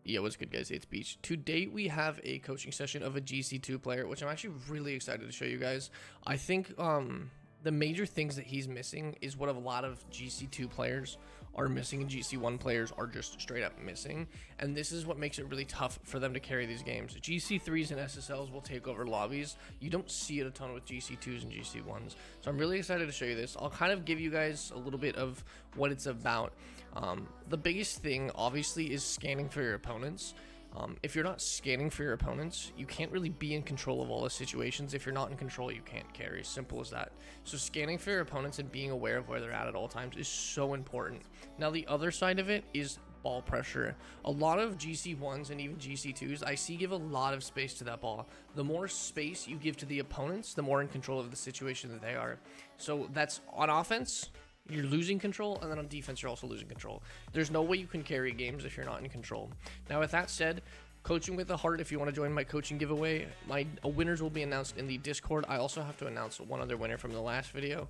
Yeah, what's good, guys? It's Beach. To date, we have a coaching session of a GC2 player, which I'm actually really excited to show you guys. I think the major things that he's missing is what a lot of GC2 players are missing and GC1 players are just straight up missing. And this is what makes it really tough for them to carry these games. GC3s and SSLs will take over lobbies. You don't see it a ton with GC2s and GC1s. So I'm really excited to show you this. I'll kind of give you guys a little bit of what it's about. The biggest thing, obviously, is scanning for your opponents. If you're not scanning for your opponents, you can't really be in control of all the situations. If you're not in control, you can't carry. Simple as that. So scanning for your opponents and being aware of where they're at all times is so important. Now, the other side of it is ball pressure. A lot of GC1s and even GC2s I see give a lot of space to that ball. The more space you give to the opponents, the more in control of the situation that they are. So that's on offense, you're losing control, and then on defense you're also losing control. There's no way you can carry games if you're not in control. Now, with that said, coaching with the heart, if you want to join my coaching giveaway, my winners will be announced in the Discord. I also have to announce one other winner from the last video,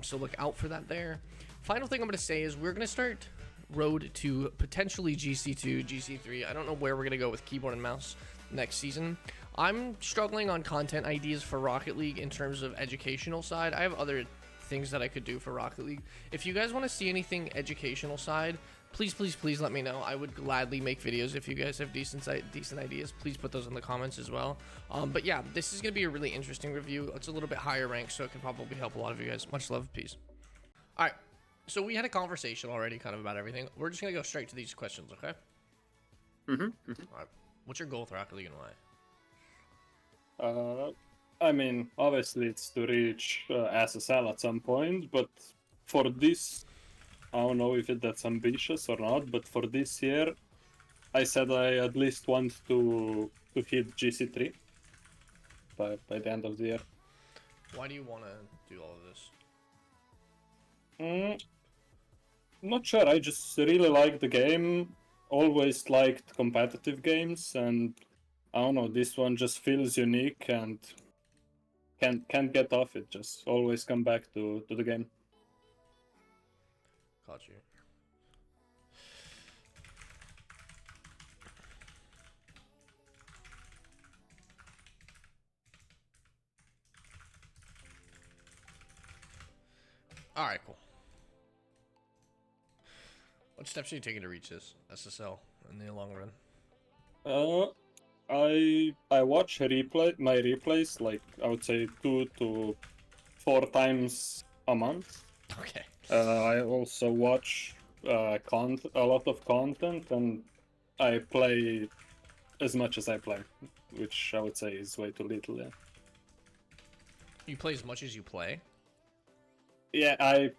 so look out for that there. Final thing I'm going to say is we're going to start road to potentially GC2, GC3. I don't know where we're going to go with keyboard and mouse next season. I'm struggling on content ideas for Rocket League in terms of educational side. I have other things that I could do for Rocket League. If you guys want to see anything educational side, please let me know. I would gladly make videos. If you guys have decent ideas, please put those in the comments as well. But yeah, this is gonna be a really interesting review. It's a little bit higher ranked, so it can probably help a lot of you guys. Much love, peace. All right, so we had a conversation already kind of about everything. We're just gonna go straight to these questions, okay? All right, what's your goal with Rocket League and why? I mean, obviously it's to reach SSL at some point, but for this, I don't know if that's ambitious or not, but for this year, I said I at least want to hit GC3 by the end of the year. Why do you want to do all of this? Not sure, I just really like the game, always liked competitive games, and I don't know, this one just feels unique and can't get off it. Just always come back to the game. Caught you. All right, cool. What steps are you taking to reach this SSL in the long run? I watch my replays like I would say 2 to 4 times a month. Okay. I also watch a lot of content, and I play as much as I play, which I would say is way too little. Yeah. You play as much as you play? Yeah, I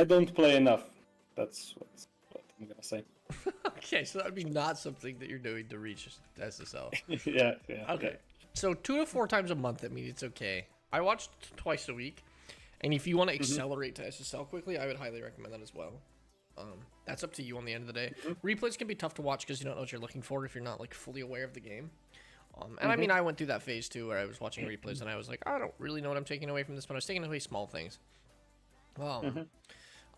don't play enough. That's what I'm gonna say. Okay, so that would be not something that you're doing to reach SSL. yeah. Okay. Yeah. So 2 to 4 times a month, I mean, it's okay. I watch twice a week, and if you want to accelerate to SSL quickly, I would highly recommend that as well. That's up to you on the end of the day. Replays can be tough to watch because you don't know what you're looking for if you're not like fully aware of the game. And I mean, I went through that phase too where I was watching replays and I was like, I don't really know what I'm taking away from this, but I was taking away small things.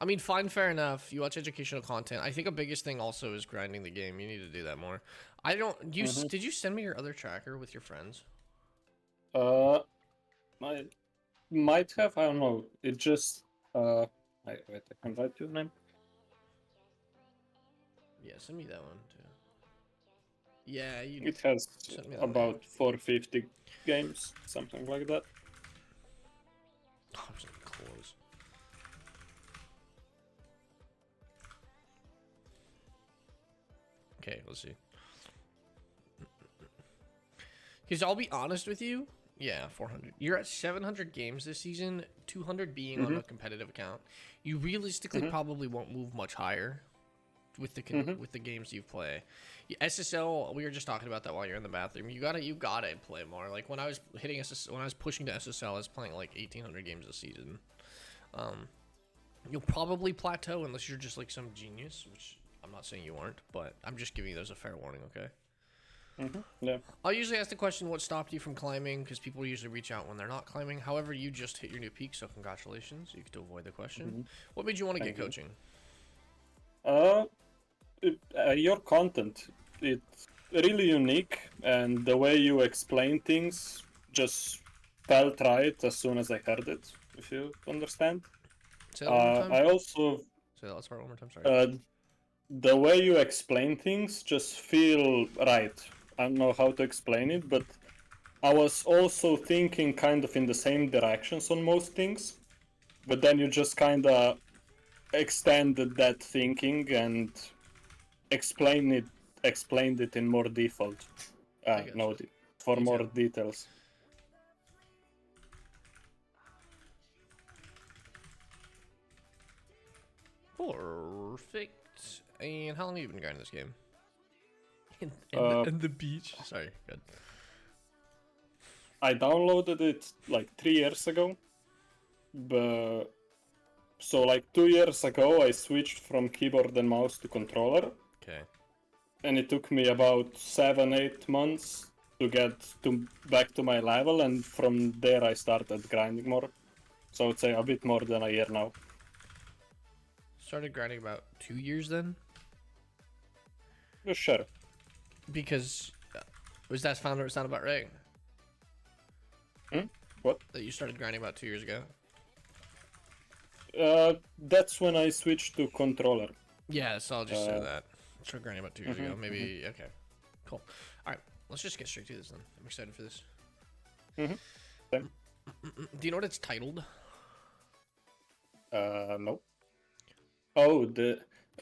I mean, fine, fair enough. You watch educational content. I think a biggest thing also is grinding the game. You need to do that more. I don't. Did you send me your other tracker with your friends? I might have. I don't know. It just. Wait, I can write your name. Yeah, send me that one too. Yeah, you. It has about 450 games, something like that. Oh, I was close. Okay, let's see. Because I'll be honest with you. Yeah, 400. You're at 700 games this season, 200 being on a competitive account. You realistically probably won't move much higher with the games you play. SSL, we were just talking about that while you're in the bathroom. You gotta play more. Like when I was hitting SSL, when I was pushing to SSL, I was playing like 1,800 games a season. You'll probably plateau unless you're just like some genius, which I'm not saying you aren't, but I'm just giving you those a fair warning, okay? Yeah. I'll usually ask the question, what stopped you from climbing? Because people usually reach out when they're not climbing. However, you just hit your new peak, so congratulations. You get to avoid the question. What made you want to get coaching? Your content. it's really unique, and the way you explain things just felt right as soon as I heard it. If you understand. Say that one more time. I also Say that last part one more time. Sorry. the way you explain things just feel right. I don't know how to explain it, but I was also thinking kind of in the same directions on most things, but then you just kind of extended that thinking and explained it in more default. No, for more details. Perfect. And how long have you been grinding this game? In the beach. Sorry, good. I downloaded it like 3 years ago, but so like 2 years ago I switched from keyboard and mouse to controller. Okay. And it took me about 7-8 months to get back to my level, and from there I started grinding more. So I would say a bit more than a year now. Started grinding about 2 years then? Sure. Because was that found or sound about right? What? That you started grinding about 2 years ago? That's when I switched to controller. Yeah, so I'll just say that. Started grinding about 2 years ago. Maybe, okay. Cool. Alright, let's just get straight to this then. I'm excited for this. Same. Do you know what it's titled? No. Oh,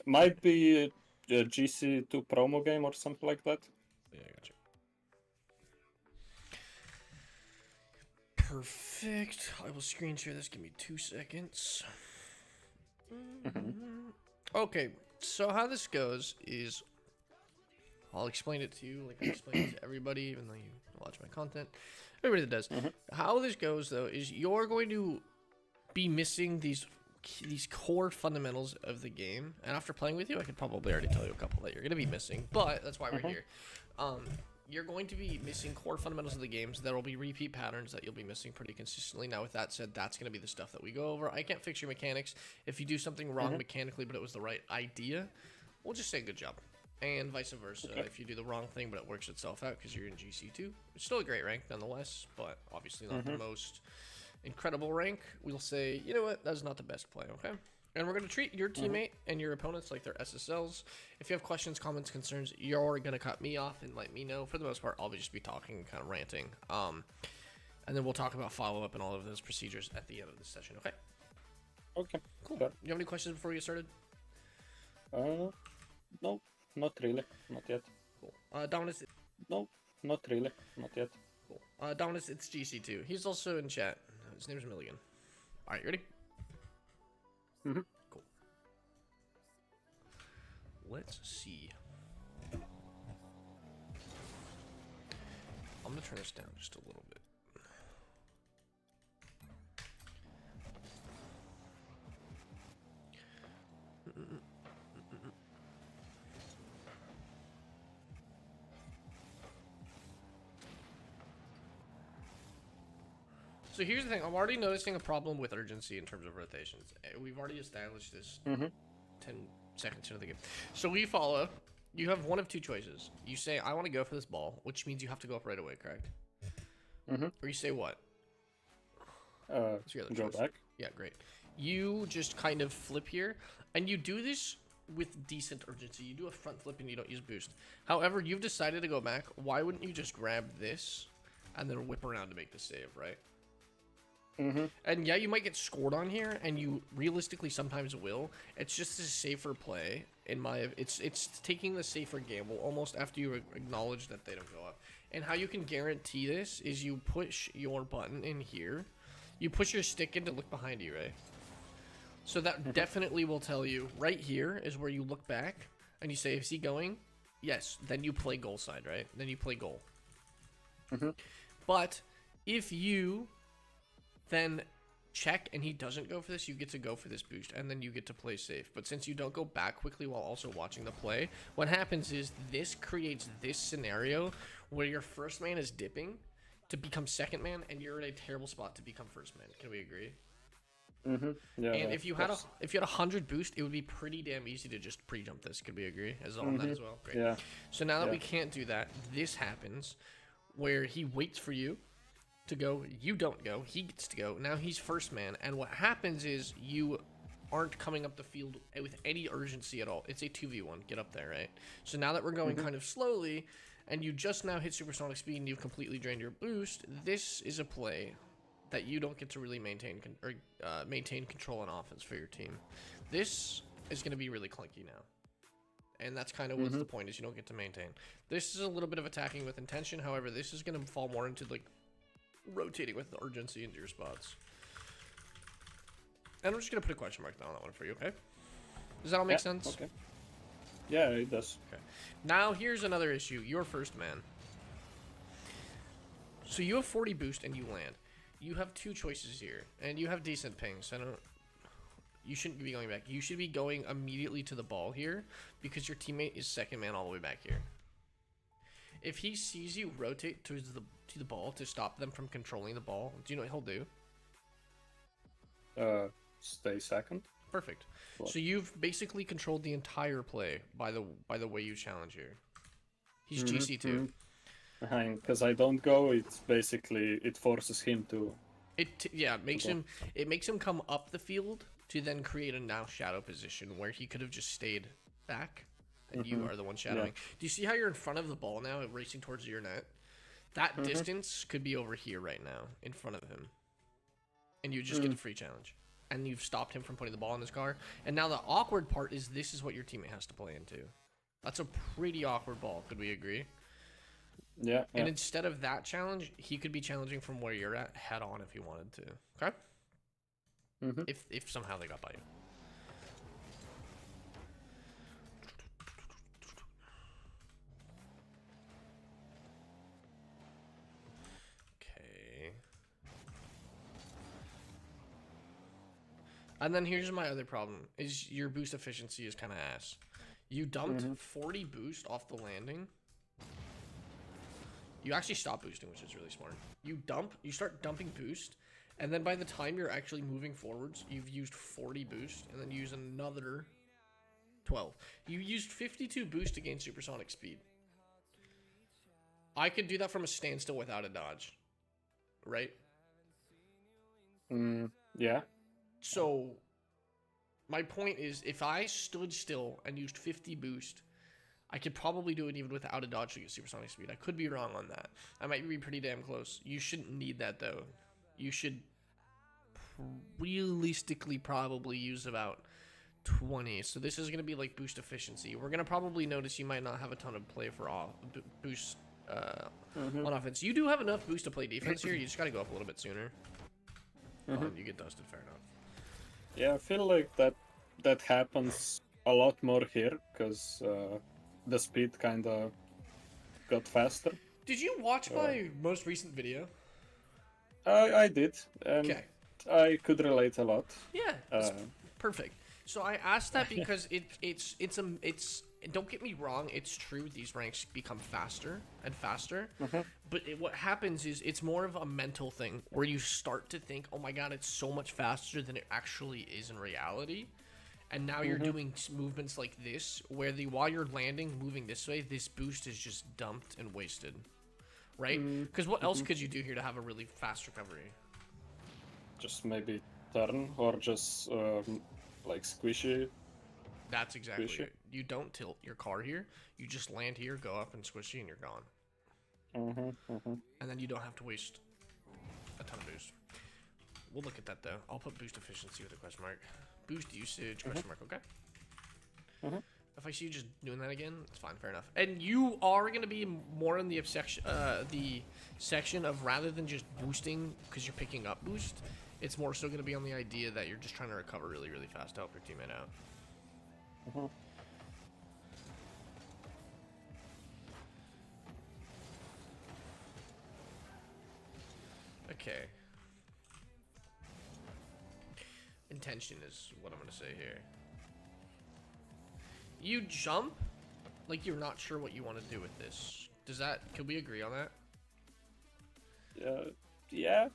might be a GC2 promo game or something like that. Yeah, I got you. Perfect. I will screen share this. Give me 2 seconds. Okay, so how this goes is I'll explain it to you like I explain it to everybody, even though you watch my content. Everybody that does. How this goes though is you're going to be missing these core fundamentals of the game, and after playing with you I could probably already tell you a couple that you're going to be missing, but that's why we're here. You're going to be missing core fundamentals of the games. There will be repeat patterns that you'll be missing pretty consistently. Now with that said, that's going to be the stuff that we go over. I can't fix your mechanics. If you do something wrong mechanically but it was the right idea, we'll just say good job, and vice versa. If you do the wrong thing but it works itself out because you're in GC2, it's still a great rank nonetheless, but obviously not the most incredible rank. We'll say, you know what, that's not the best play. Okay, and we're going to treat your teammate and your opponents like they're SSLs. If you have questions, comments, concerns, you're going to cut me off and let me know. For the most part, I'll just be talking and kind of ranting. And then we'll talk about follow-up and all of those procedures at the end of this session, okay? Okay. Cool. Sure. You have any questions before we get started? No, not really. Not yet. Cool. Dominus. No, not really. Not yet. Cool. Dominus, it's GC2. He's also in chat. His name's Milligan. All right, you ready? Cool. Let's see. I'm gonna turn this down just a little bit. So here's the thing. I'm already noticing a problem with urgency in terms of rotations. We've already established this 10 seconds into the game. So we follow. You have one of two choices. You say, I want to go for this ball, which means you have to go up right away, correct? Or you say what? Go back. Yeah, great. You just kind of flip here, and you do this with decent urgency. You do a front flip and you don't use boost. However, you've decided to go back. Why wouldn't you just grab this and then whip around to make the save, right? And yeah, you might get scored on here, and you realistically sometimes will. It's just a safer play in my. It's taking the safer gamble almost after you acknowledge that they don't go up. And how you can guarantee this is you push your button in here, you push your stick in to look behind you, right? So that definitely will tell you right here is where you look back and you say, is he going? Yes. Then you play goal side, right? Then you play goal. But if you then check and he doesn't go for this, you get to go for this boost and then you get to play safe. But since you don't go back quickly while also watching the play, what happens is this creates this scenario where your first man is dipping to become second man and you're in a terrible spot to become first man. Can we agree? Yeah. And if you had 100 boost, it would be pretty damn easy to just pre-jump this. Could we agree on that as well? Great. Yeah. So now that we can't do that, this happens where he waits for you to go. You don't go. He gets to go. Now he's first man. And what happens is you aren't coming up the field with any urgency at all. It's a 2v1. Get up there, right? So now that we're going kind of slowly, and you just now hit supersonic speed and you've completely drained your boost, this is a play that you don't get to really maintain control on offense for your team. This is going to be really clunky now. And that's kind of what's the point, is you don't get to maintain. This is a little bit of attacking with intention. However, this is going to fall more into like rotating with urgency into your spots. And I'm just going to put a question mark down on that one for you, okay? Does that all make sense? Okay. Yeah, it does. Okay. Now, here's another issue. You're first man. So you have 40 boost and you land. You have two choices here. And you have decent pings. You shouldn't be going back. You should be going immediately to the ball here because your teammate is second man all the way back here. If he sees you rotate to the ball to stop them from controlling the ball, do you know what he'll do? Stay second. Perfect. So you've basically controlled the entire play by the way you challenge here. He's GC2. Because I don't go, it's basically it forces him to. It makes him come up the field to then create a now shadow position where he could have just stayed back, and you are the one shadowing. Do you see how you're in front of the ball now, racing towards your net? That distance could be over here right now, in front of him, and you just get a free challenge. And you've stopped him from putting the ball in his car. And now the awkward part is this is what your teammate has to play into. That's a pretty awkward ball. Could we agree? Yeah. And instead of that challenge, he could be challenging from where you're at head on if he wanted to. Okay? If somehow they got by you. And then here's my other problem, is your boost efficiency is kind of ass. You dumped 40 boost off the landing. You actually stop boosting, which is really smart. You start dumping boost, and then by the time you're actually moving forwards, you've used 40 boost, and then you use another 12. You used 52 boost against supersonic speed. I could do that from a standstill without a dodge, right? Yeah. So, my point is, if I stood still and used 50 boost, I could probably do it even without a dodge to get supersonic speed. I could be wrong on that. I might be pretty damn close. You shouldn't need that, though. You should realistically probably use about 20. So this is going to be like boost efficiency. We're going to probably notice you might not have a ton of play for boost on offense. You do have enough boost to play defense here. You just got to go up a little bit sooner. You get dusted, fair enough. Yeah, I feel like that happens a lot more here because the speed kind of got faster. Did you watch my most recent video? I did, and I could relate a lot. Yeah, perfect. So I asked that because it's don't get me wrong, it's true these ranks become faster and faster, but what happens is it's more of a mental thing where you start to think, oh my god, it's so much faster than it actually is in reality. And now you're doing movements like this where while you're landing, moving this way, this boost is just dumped and wasted, right? Because what else could you do here to have a really fast recovery? Just maybe turn or just like squishy. That's exactly it. You don't tilt your car here. You just land here, go up and squishy, and you're gone. And then you don't have to waste a ton of boost. We'll look at that though. I'll put boost efficiency with a question mark. Boost usage, question mark, okay? If I see you just doing that again, it's fine, fair enough. And you are going to be more in the section of rather than just boosting because you're picking up boost, it's more so going to be on the idea that you're just trying to recover really, really fast to help your teammate out. Okay. Intention is what I'm going to say here. You jump like you're not sure what you want to do with this. Can we agree on that? Yeah,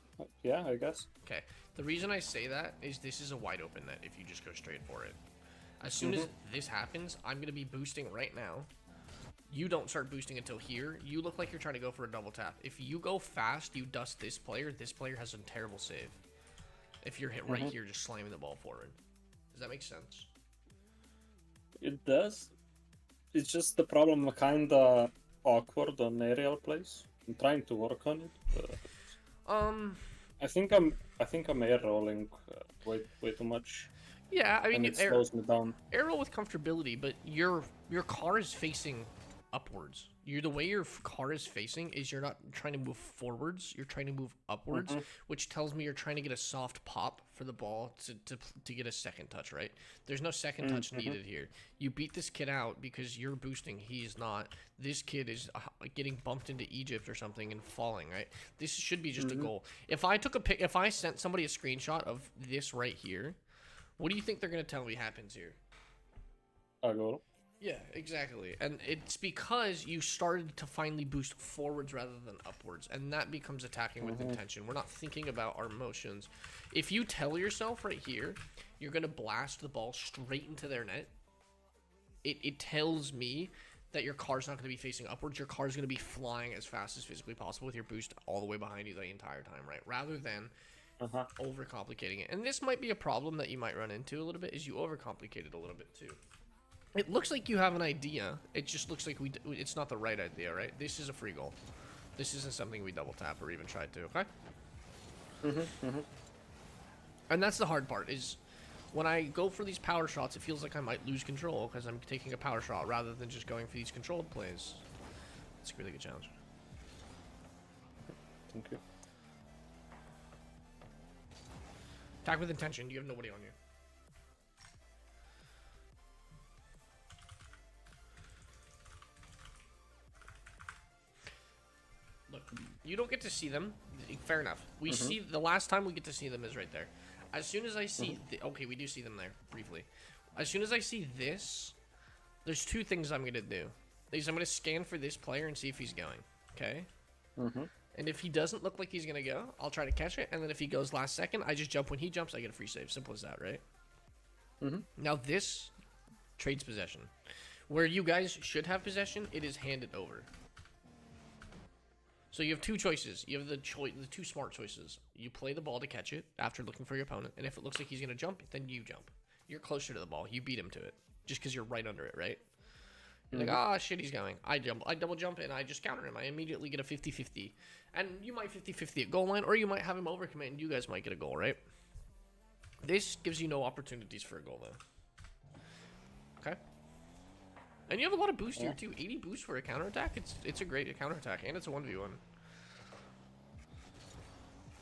I guess. Okay. The reason I say that is this is a wide open net if you just go straight for it. As soon as this happens, I'm going to be boosting right now. You don't start boosting until here. You look like you're trying to go for a double tap. If you go fast, you dust this player has a terrible save. If you're hit right here, just slamming the ball forward. Does that make sense? It does. It's just the problem kinda awkward on aerial plays. I'm trying to work on it. But I think I'm air rolling way too much. Yeah, I mean, and it slows me down. Air roll with comfortability, but your car is facing upwards. The way your car is facing is you're not trying to move forwards, you're trying to move upwards, which tells me you're trying to get a soft pop for the ball to get a second touch, right? There's no second touch needed here. You beat this kid out because you're boosting, he's not. This kid is getting bumped into Egypt or something and falling, right? This should be just a goal. If I sent somebody a screenshot of this right here, what do you think they're going to tell me happens here? A goal. Yeah, exactly. And it's because you started to finally boost forwards rather than upwards, and that becomes attacking with intention. We're not thinking about our motions. If you tell yourself right here, you're going to blast the ball straight into their net, it tells me that your car's not going to be facing upwards. Your car's going to be flying as fast as physically possible with your boost all the way behind you the entire time, right? Rather than overcomplicating it. And this might be a problem that you might run into a little bit, is you overcomplicate it a little bit too. It looks like you have an idea. It just looks like it's not the right idea, right? This is a free goal. This isn't something we double tap or even try to, okay? And that's the hard part, is when I go for these power shots, it feels like I might lose control because I'm taking a power shot rather than just going for these controlled plays. It's a really good challenge. Thank you. Attack with intention. You have nobody on you. Look, you don't get to see them. Fair enough. We see the last time we get to see them is right there. As soon as I see, okay, we do see them there briefly. As soon as I see this, there's two things I'm gonna do. I'm gonna scan for this player and see if he's going. Okay. And if he doesn't look like he's gonna go, I'll try to catch it. And then if he goes last second, I just jump. When he jumps, I get a free save. Simple as that, right? Now this trades possession. Where you guys should have possession, it is handed over. So you have two choices. You have the two smart choices. You play the ball to catch it after looking for your opponent, and if it looks like he's gonna jump, then you jump. You're closer to the ball. You beat him to it, just because you're right under it, right? You're like, ah, shit, he's going. I double jump, and I just counter him. I immediately get a 50-50. And you might 50-50 at goal line, or you might have him overcommit, and you guys might get a goal, right? This gives you no opportunities for a goal, though. Okay? And you have a lot of boost here, too. 80 boost for a counterattack. It's a great counterattack, and it's a 1v1.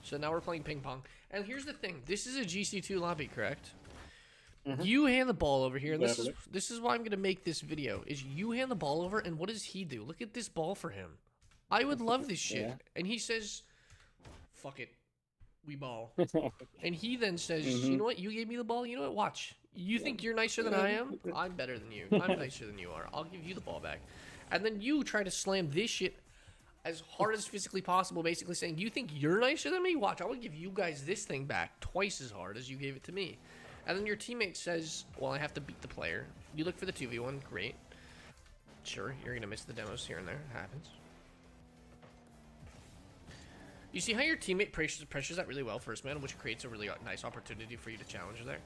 So now we're playing ping pong. And here's the thing. This is a GC2 lobby, correct? You hand the ball over here, and this is why I'm going to make this video, is you hand the ball over, and what does he do? Look at this ball for him. I would love this shit. And he says, fuck it. We ball. And he then says, you know what? You gave me the ball. You know what? Watch. You think you're nicer than I am? I'm better than you. I'm nicer than you are. I'll give you the ball back. And then you try to slam this shit as hard as physically possible, basically saying, you think you're nicer than me? Watch, I will give you guys this thing back twice as hard as you gave it to me. And then your teammate says, well, I have to beat the player. You look for the 2v1. Great. Sure, you're going to miss the demos here and there. It happens. You see how your teammate pressures that really well first, man, which creates a really nice opportunity for you to challenge there?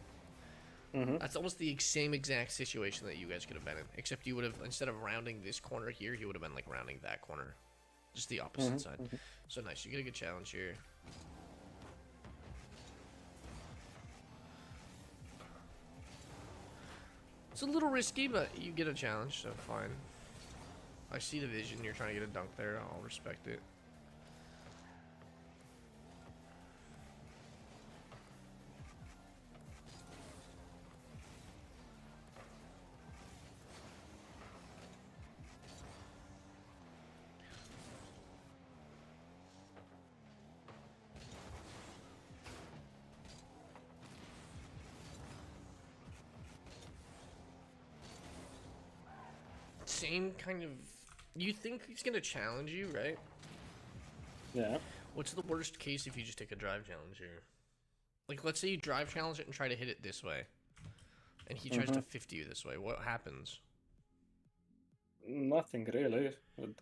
That's almost the same exact situation that you guys could have been in, except you would have, instead of rounding this corner here, you would have been like rounding that corner. Just the opposite side. So nice. You get a good challenge here. It's a little risky, but you get a challenge, so fine. I see the vision. You're trying to get a dunk there. I'll respect it. Same kind of... You think he's going to challenge you, right? Yeah. What's the worst case if you just take a drive challenge here? Like, let's say you drive challenge it and try to hit it this way, and he tries to 50 you this way. What happens? Nothing really.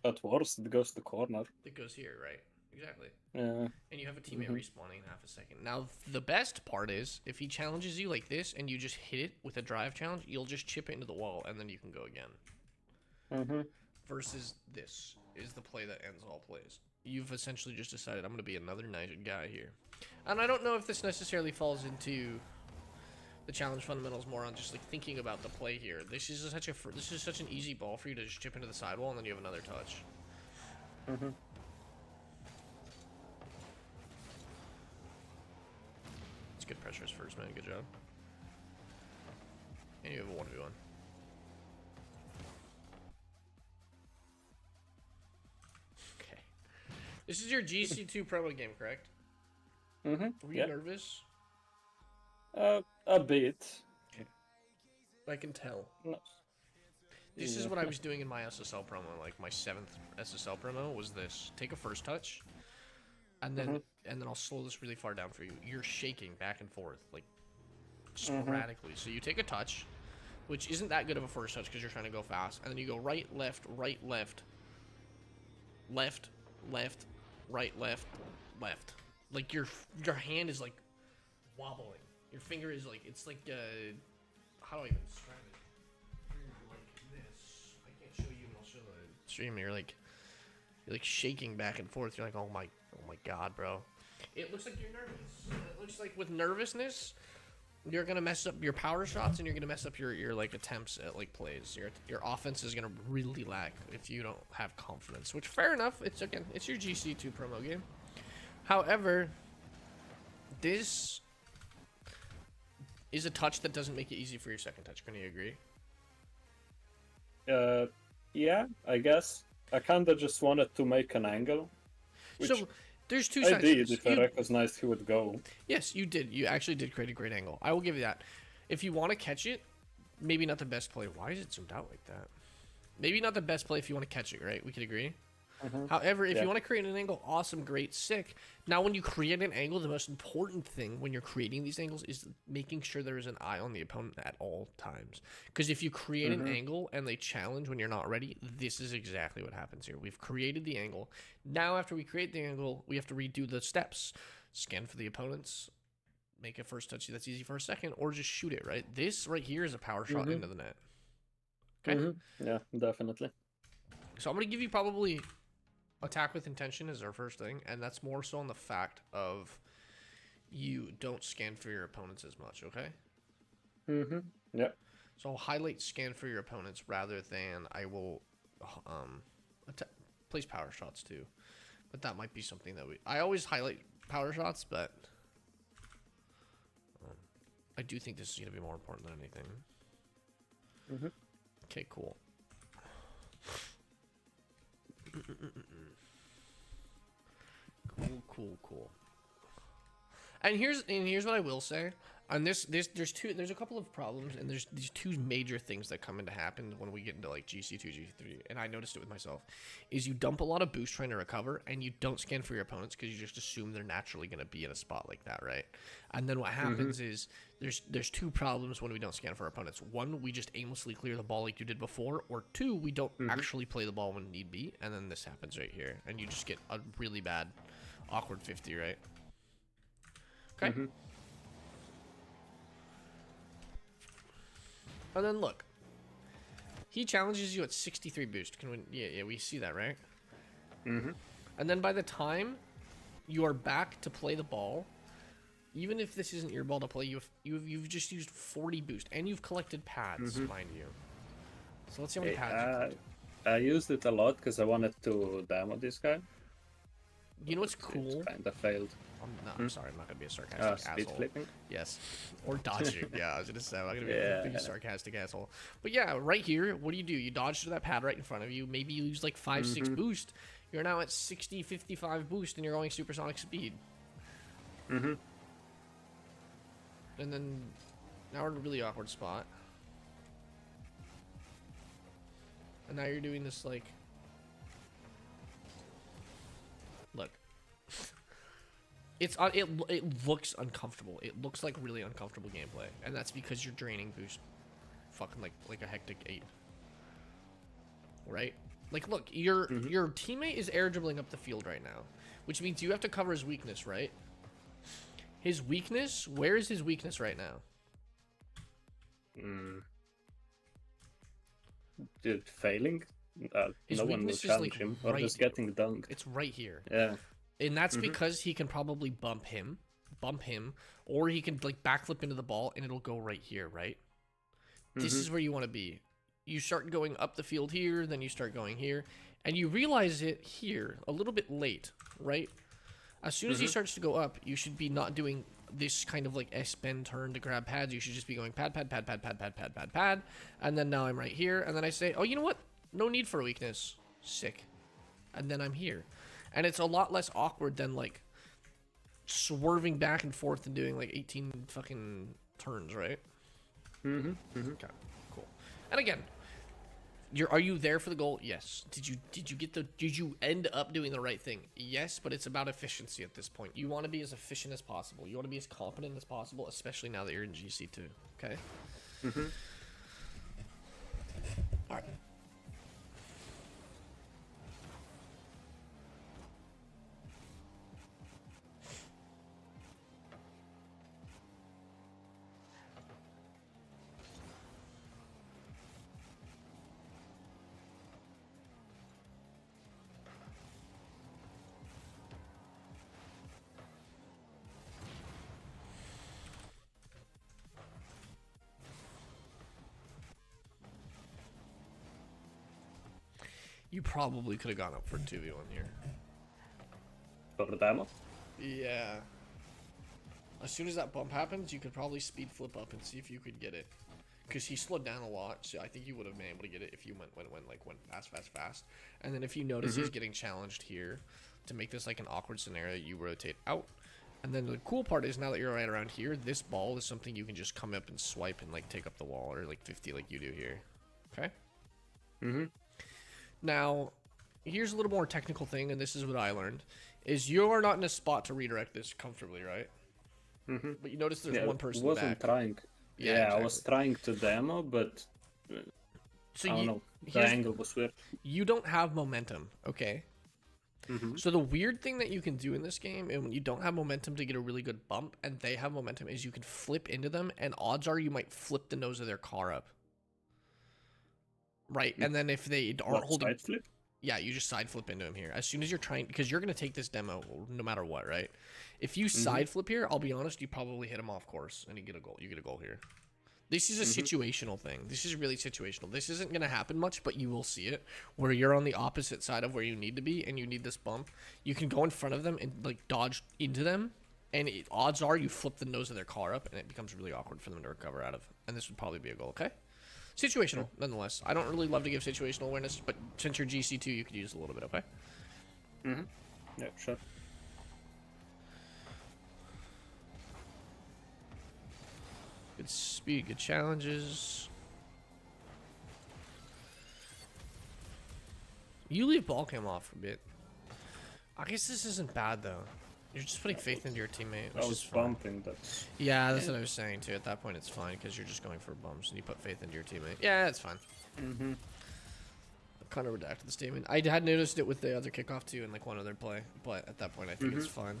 At worst, it goes to corner. It goes here, right? Exactly. Yeah. And you have a teammate respawning in half a second. Now, the best part is, if he challenges you like this and you just hit it with a drive challenge, you'll just chip it into the wall and then you can go again. Versus this is the play that ends all plays. You've essentially just decided, I'm going to be another nice guy here. And I don't know if this necessarily falls into the challenge fundamentals more on just like thinking about the play here. This is such an easy ball for you to just chip into the sidewall and then you have another touch. It's good pressures first, man. Good job. And you have a 1v1. Okay. This is your GC2 promo game, correct? Were you nervous? A bit. I can tell. No. This is what I was doing in my SSL promo. Like my 7th SSL promo was this: take a first touch, and then I'll slow this really far down for you. You're shaking back and forth like sporadically. So you take a touch, which isn't that good of a first touch because you're trying to go fast, and then you go right, left, right, left, left, left, right, left, left. Like your hand is like wobbling. Your finger is like, it's like how do I even describe it? Like this. I can't show you, and I'll show the stream. You're like shaking back and forth. You're like, oh my god, bro. It looks like you're nervous. It looks like with nervousness, you're gonna mess up your power shots and you're gonna mess up your like attempts at like plays. Your offense is gonna really lack if you don't have confidence. Which fair enough. It's your GC2 promo game. However, this is a touch that doesn't make it easy for your second touch. Can you agree? Yeah, I guess. I kinda just wanted to make an angle. So there's two I sides. did if I recognized he would go. Yes, you did. You actually did create a great angle. I will give you that. If you want to catch it, maybe not the best play. Why is it zoomed out like that? Maybe not the best play if you want to catch it, right? We could agree. However, if you want to create an angle, awesome, great, sick. Now, when you create an angle, the most important thing when you're creating these angles is making sure there is an eye on the opponent at all times. Because if you create an angle and they challenge when you're not ready, this is exactly what happens here. We've created the angle. Now, after we create the angle, we have to redo the steps. Scan for the opponents, make a first touch that's easy for a second, or just shoot it, right? This right here is a power shot into the net. Okay? Yeah, definitely. So I'm going to give you probably attack with intention is our first thing, and that's more so on the fact of you don't scan for your opponents as much, okay? Yeah. So I'll highlight scan for your opponents rather than I will place power shots too. But that might be something that I always highlight power shots, but I do think this is going to be more important than anything. Okay, cool. Cool. And here's what I will say. On there's a couple of problems, and there's these two major things that come into happen when we get into like GC2, GC3, and I noticed it with myself, is you dump a lot of boost trying to recover, and you don't scan for your opponents because you just assume they're naturally going to be in a spot like that, right? And then what happens is there's two problems when we don't scan for our opponents. One, we just aimlessly clear the ball like you did before, or two, we don't actually play the ball when need be, and then this happens right here, and you just get a really bad, awkward 50, right? Okay. And then look, he challenges you at 63 boost. Yeah, we see that, right? And then by the time you are back to play the ball, even if this isn't your ball to play, you've just used 40 boost, and you've collected pads, mind you. So let's see how many pads you collected. I used it a lot because I wanted to demo this guy. You know what's cool? Kind of failed. I'm sorry, I'm not gonna be a sarcastic asshole. Flipping? Yes, or dodging. Yeah, I was gonna say I'm not gonna be a big sarcastic asshole. But yeah, right here, what do? You dodge to that pad right in front of you. Maybe you use like 5-6 boost. You're now at 60, 55 boost, and you're going supersonic speed. And then now we're in a really awkward spot. And now you're doing this like, look. it looks uncomfortable. It looks like really uncomfortable gameplay, and that's because you're draining boost, fucking like a hectic 8. Right? Like, look, your teammate is air dribbling up the field right now, which means you have to cover his weakness, right? His weakness. Where is his weakness right now? Dude, failing. His No one will weakness is challenge like him, or right. just getting dunked. It's right here. Yeah. And that's because he can probably bump him, or he can like backflip into the ball and it'll go right here, right? This is where you want to be. You start going up the field here, then you start going here, and you realize it here a little bit late, right? As soon as he starts to go up, you should be not doing this kind of like S-bend turn to grab pads. You should just be going pad, and then now I'm right here, and then I say, oh, you know what? No need for a weakness. Sick. And then I'm here. And it's a lot less awkward than like swerving back and forth and doing like 18 fucking turns, right? Okay, cool. And again, are you there for the goal? Yes. Did you end up doing the right thing? Yes, but it's about efficiency at this point. You want to be as efficient as possible. You want to be as competent as possible, especially now that you're in GC2. Okay. All right. You probably could have gone up for 2v1 here. For the demo? Yeah. As soon as that bump happens, you could probably speed flip up and see if you could get it. Because he slowed down a lot, so I think you would have been able to get it if you went fast. And then if you notice he's getting challenged here, to make this like an awkward scenario, you rotate out. And then the cool part is now that you're right around here, this ball is something you can just come up and swipe and like take up the wall, or like 50 like you do here. Okay? Now, here's a little more technical thing, and this is what I learned, is you are not in a spot to redirect this comfortably, right? But you notice there's one person wasn't back. trying. Yeah, exactly. I was trying to demo, but so I don't know. The angle was weird. You don't have momentum, okay? So the weird thing that you can do in this game, and when you don't have momentum to get a really good bump, and they have momentum, is you can flip into them, and odds are you might flip the nose of their car up. Right, and then if they aren't holding... Side flip? Yeah, you just side flip into him here. As soon as you're trying... Because you're going to take this demo no matter what, right? If you side flip here, I'll be honest, you probably hit him off course, and you get a goal. You get a goal here. This is a situational thing. This is really situational. This isn't going to happen much, but you will see it. Where you're on the opposite side of where you need to be, and you need this bump. You can go in front of them and like dodge into them, and odds are you flip the nose of their car up, and it becomes really awkward for them to recover out of. And this would probably be a goal, okay? Situational, nonetheless. I don't really love to give situational awareness, but since you're GC2, you could use a little bit, okay? Yeah, sure. Good speed, good challenges. You leave ball cam off a bit. I guess this isn't bad, though. You're just putting faith into your teammate, which I was is fine. bumping, that's... Yeah, that's what I was saying, too. At that point, it's fine, because you're just going for bumps, and you put faith into your teammate. Yeah, it's fine. I kind of redacted the statement. I had noticed it with the other kickoff, too, in, like, one other play. But at that point, I think it's fine.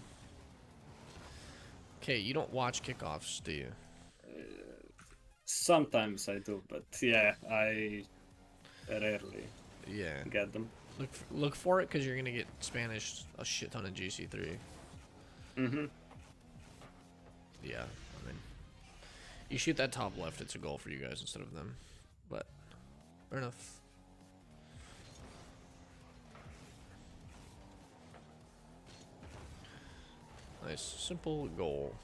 Okay, you don't watch kickoffs, do you? Sometimes I do, but yeah, I rarely get them. Look for it, because you're going to get Spanish a shit ton in GC3. Yeah, I mean, you shoot that top left, it's a goal for you guys instead of them. But, fair enough. Nice, simple goal.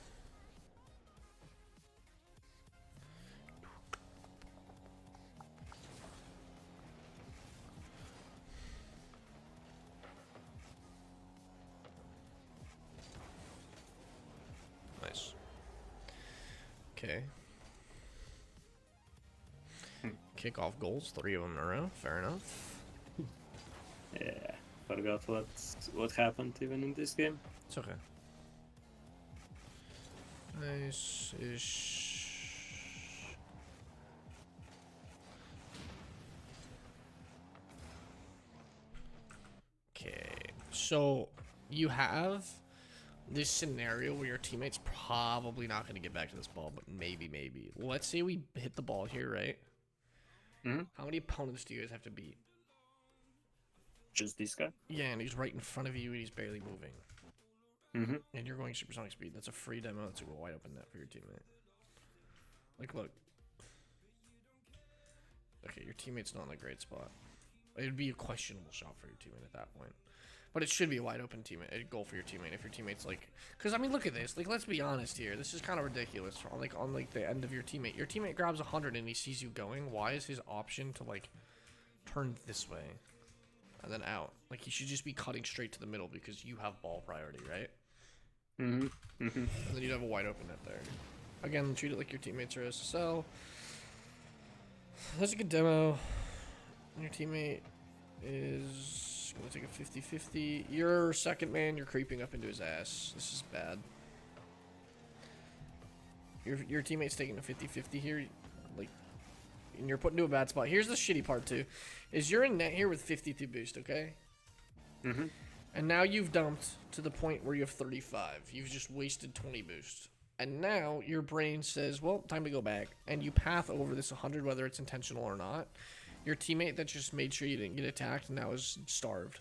Nice. Okay. Kickoff goals, 3 of them in a row. Fair enough. Yeah, forgot what happened even in this game. It's okay. Nice-ish. Okay, so you have this scenario where your teammate's probably not going to get back to this ball, but maybe. Let's say we hit the ball here, right? Mm-hmm. How many opponents do you guys have to beat? Just this guy. Yeah, and he's right in front of you and he's barely moving. Mm-hmm. And you're going supersonic speed. That's a free demo. That's a wide open net for your teammate. Like, look. Okay, your teammate's not in a great spot. It would be a questionable shot for your teammate at that point. But it should be a wide open teammate, a goal for your teammate if your teammate's like, because I mean, look at this. Like, let's be honest here. This is kind of ridiculous. On the end of your teammate grabs 100 and he sees you going. Why is his option to like turn this way and then out? Like, he should just be cutting straight to the middle because you have ball priority, right? Mm-hmm. Mm-hmm. And then you'd have a wide open net there. Again, treat it like your teammates are SSL. That's a good demo. And your teammate is going to take a 50-50. You're second man. You're creeping up into his ass. This is bad. Your teammate's taking a 50-50 here. Like, and you're put into a bad spot. Here's the shitty part, too. Is you're in net here with 52 boost, okay? Mm-hmm. And now you've dumped to the point where you have 35. You've just wasted 20 boost. And now your brain says, well, time to go back. And you path over this 100, whether it's intentional or not. Your teammate that just made sure you didn't get attacked now is starved.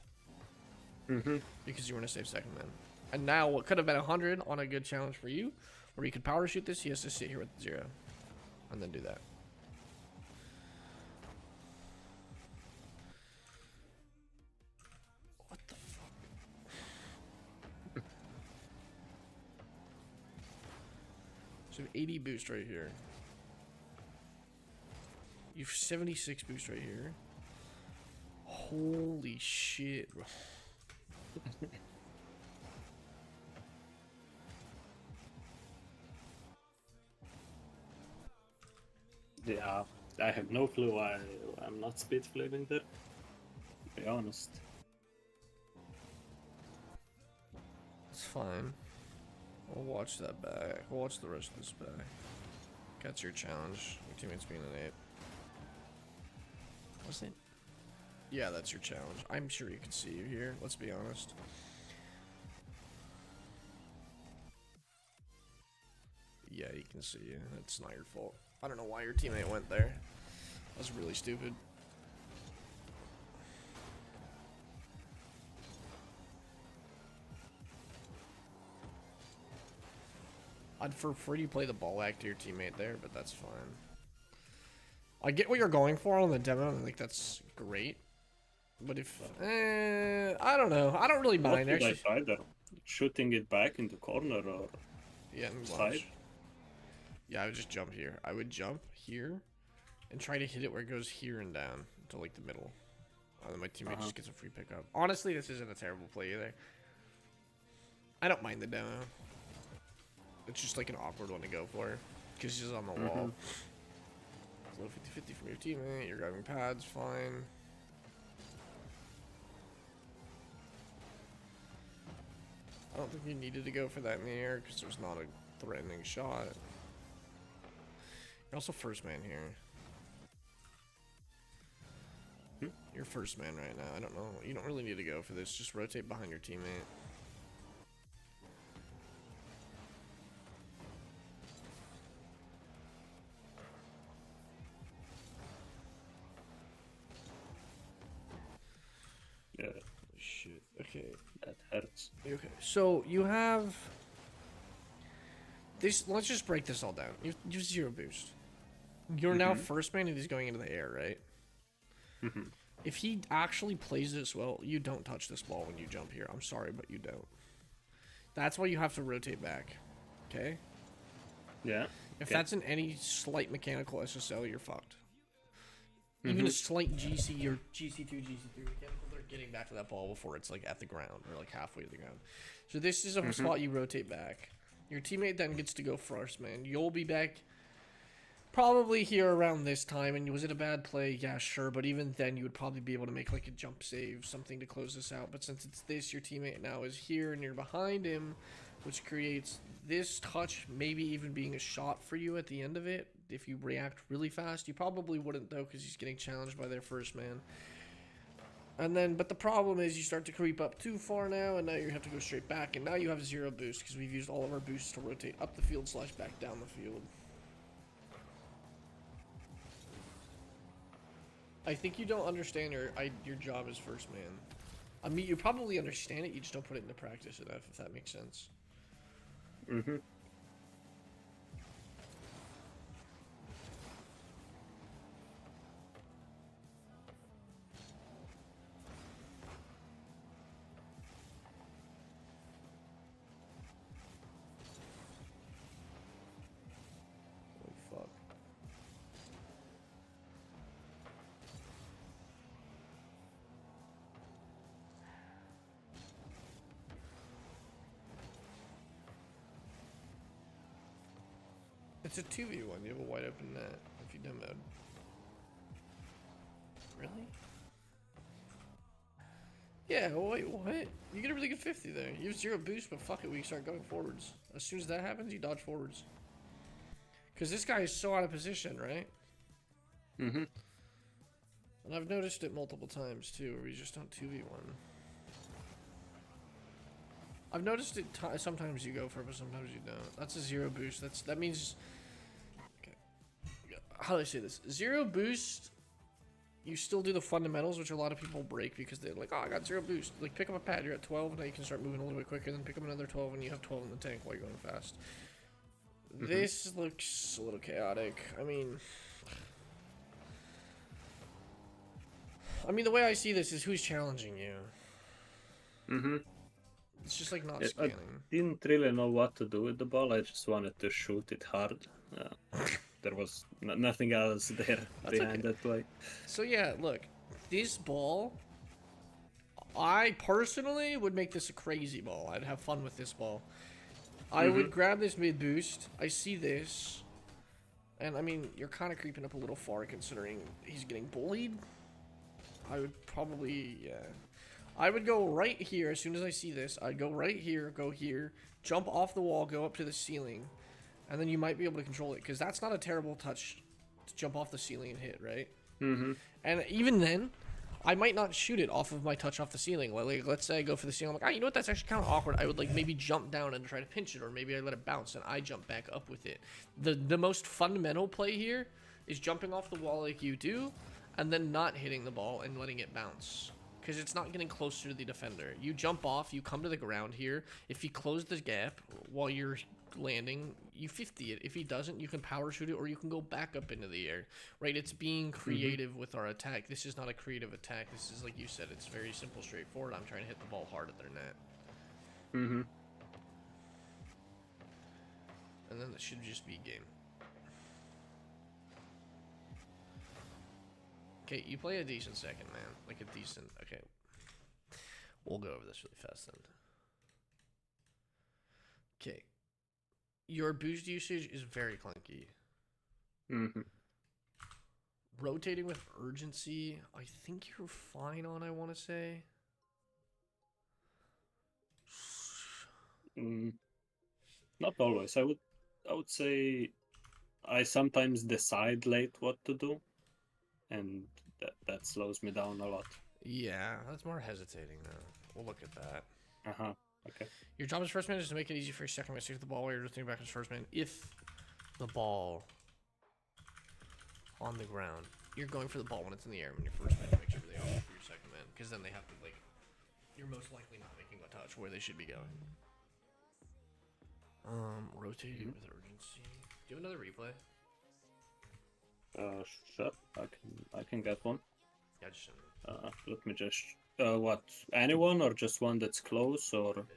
Mm-hmm. Because you were in a safe second man. And now what could have been 100 on a good challenge for you, where you could power shoot this, he has to sit here with 0. And then do that. What the fuck? So 80 boost right here. You've 76 boost right here. Holy shit, bro. Yeah, I have no clue why I'm not speed flipping there. To be honest. It's fine. We'll watch that back. We'll watch the rest of this back. That's your challenge. Your teammate's being an 8. Was it? Yeah, that's your challenge. I'm sure you can see you here. Let's be honest. Yeah, he can see you. It's not your fault. I don't know why your teammate went there. That was really stupid. I'd prefer you play the ball back to your teammate there, but that's fine. I get what you're going for on the demo. I think that's great. But if... I don't know. I don't really mind, What should actually. I try there? Shooting it back in the corner or Yeah, side? Yeah, I would just jump here. I would jump here and try to hit it where it goes here and down to like the middle. And then my teammate just gets a free pickup. Honestly, this isn't a terrible play either. I don't mind the demo. It's just like an awkward one to go for because she's on the wall. So 50-50 from your teammate. You're grabbing pads, fine. I don't think you needed to go for that in the air because there's not a threatening shot. You're also first man here. You're first man right now. I don't know. You don't really need to go for this. Just rotate behind your teammate. Yeah, Holy shit. Okay. that hurts. Okay. So you have this. Let's just break this all down. You have 0 boost. You're now first man and he's going into the air, right? If he actually plays this well, you don't touch this ball when you jump here. I'm sorry, but you don't. That's why you have to rotate back. Okay? Yeah. If that's in any slight mechanical SSL, you're fucked. Even a slight GC or GC2, GC3 mechanical, they're getting back to that ball before it's like at the ground or like halfway to the ground. So this is a spot you rotate back. Your teammate then gets to go first, man. You'll be back probably here around this time. And was it a bad play? Yeah, sure. But even then, you would probably be able to make like a jump save, something to close this out. But since it's this, your teammate now is here and you're behind him. which creates this touch maybe even being a shot for you at the end of it. If you react really fast, you probably wouldn't though, because he's getting challenged by their first man. And then, but the problem is you start to creep up too far now, and now you have to go straight back, and now you have 0 boost because we've used all of our boosts to rotate up the field / back down the field. I think you don't understand your job as first man. I mean, you probably understand it, you just don't put it into practice enough, if that makes sense. Mm-hmm. Fuck. It's a 2v1. You have a wide open net if you demoed. Really? Yeah, wait, what? You get a really good 50 there. You have 0 boost, but fuck it, we start going forwards. As soon as that happens, you dodge forwards. Because this guy is so out of position, right? Mm-hmm. And I've noticed it multiple times too, where we just don't 2v1. I've noticed it sometimes you go for it, but sometimes you don't. That's a 0 boost. That means... Okay. How do I say this? 0 boost, you still do the fundamentals, which a lot of people break because they're like, oh, I got 0 boost. Like, pick up a pad, you're at 12, now you can start moving a little bit quicker, then pick up another 12, and you have 12 in the tank while you're going fast. Mm-hmm. This looks a little chaotic. I mean, the way I see this is who's challenging you. Mm-hmm. It's just like not scanning. I didn't really know what to do with the ball. I just wanted to shoot it hard. There was nothing else there behind that play. So yeah, look, this ball, I personally would make this a crazy ball. I'd have fun with this ball. I would grab this mid boost. I see this. And I mean, you're kind of creeping up a little far considering he's getting bullied. I would probably, yeah. I would go right here as soon as I see this. I'd go right here, go here, jump off the wall, go up to the ceiling. And then you might be able to control it. Because that's not a terrible touch to jump off the ceiling and hit, right? Mm-hmm. And even then, I might not shoot it off of my touch off the ceiling. Like, let's say I go for the ceiling. I'm like, you know what? That's actually kind of awkward. I would like maybe jump down and try to pinch it, or maybe I let it bounce and I jump back up with it. The most fundamental play here is jumping off the wall like you do, and then not hitting the ball and letting it bounce. Because it's not getting closer to the defender. You jump off, you come to the ground here. If he closes the gap while you're landing, you 50 it. If he doesn't, you can power shoot it, or you can go back up into the air. Right? It's being creative with our attack. This is not a creative attack. This is, like you said, it's very simple, straightforward. I'm trying to hit the ball hard at their net. Mm-hmm. And then it should just be game. Okay, you play a decent second, man. Like a decent... Okay. We'll go over this really fast then. Okay. Your boost usage is very clunky. Mm-hmm. Rotating with urgency, I think you're fine on, I want to say. Not always. I would say I sometimes decide late what to do, and that slows me down a lot. Yeah, that's more hesitating though. We'll look at that. Uh-huh. Okay. Your job as first man is to make it easy for your second man to take the ball while you're rotating back as first man. If the ball on the ground, you're going for the ball when it's in the air. When you're first man, make sure they are for your second man, because then they have to, like, you're most likely not making a touch where they should be going. Rotating with urgency. Do you have another replay? Sure. I can get one. Yeah, just send it. Let me just what, anyone or just one that's close, or okay,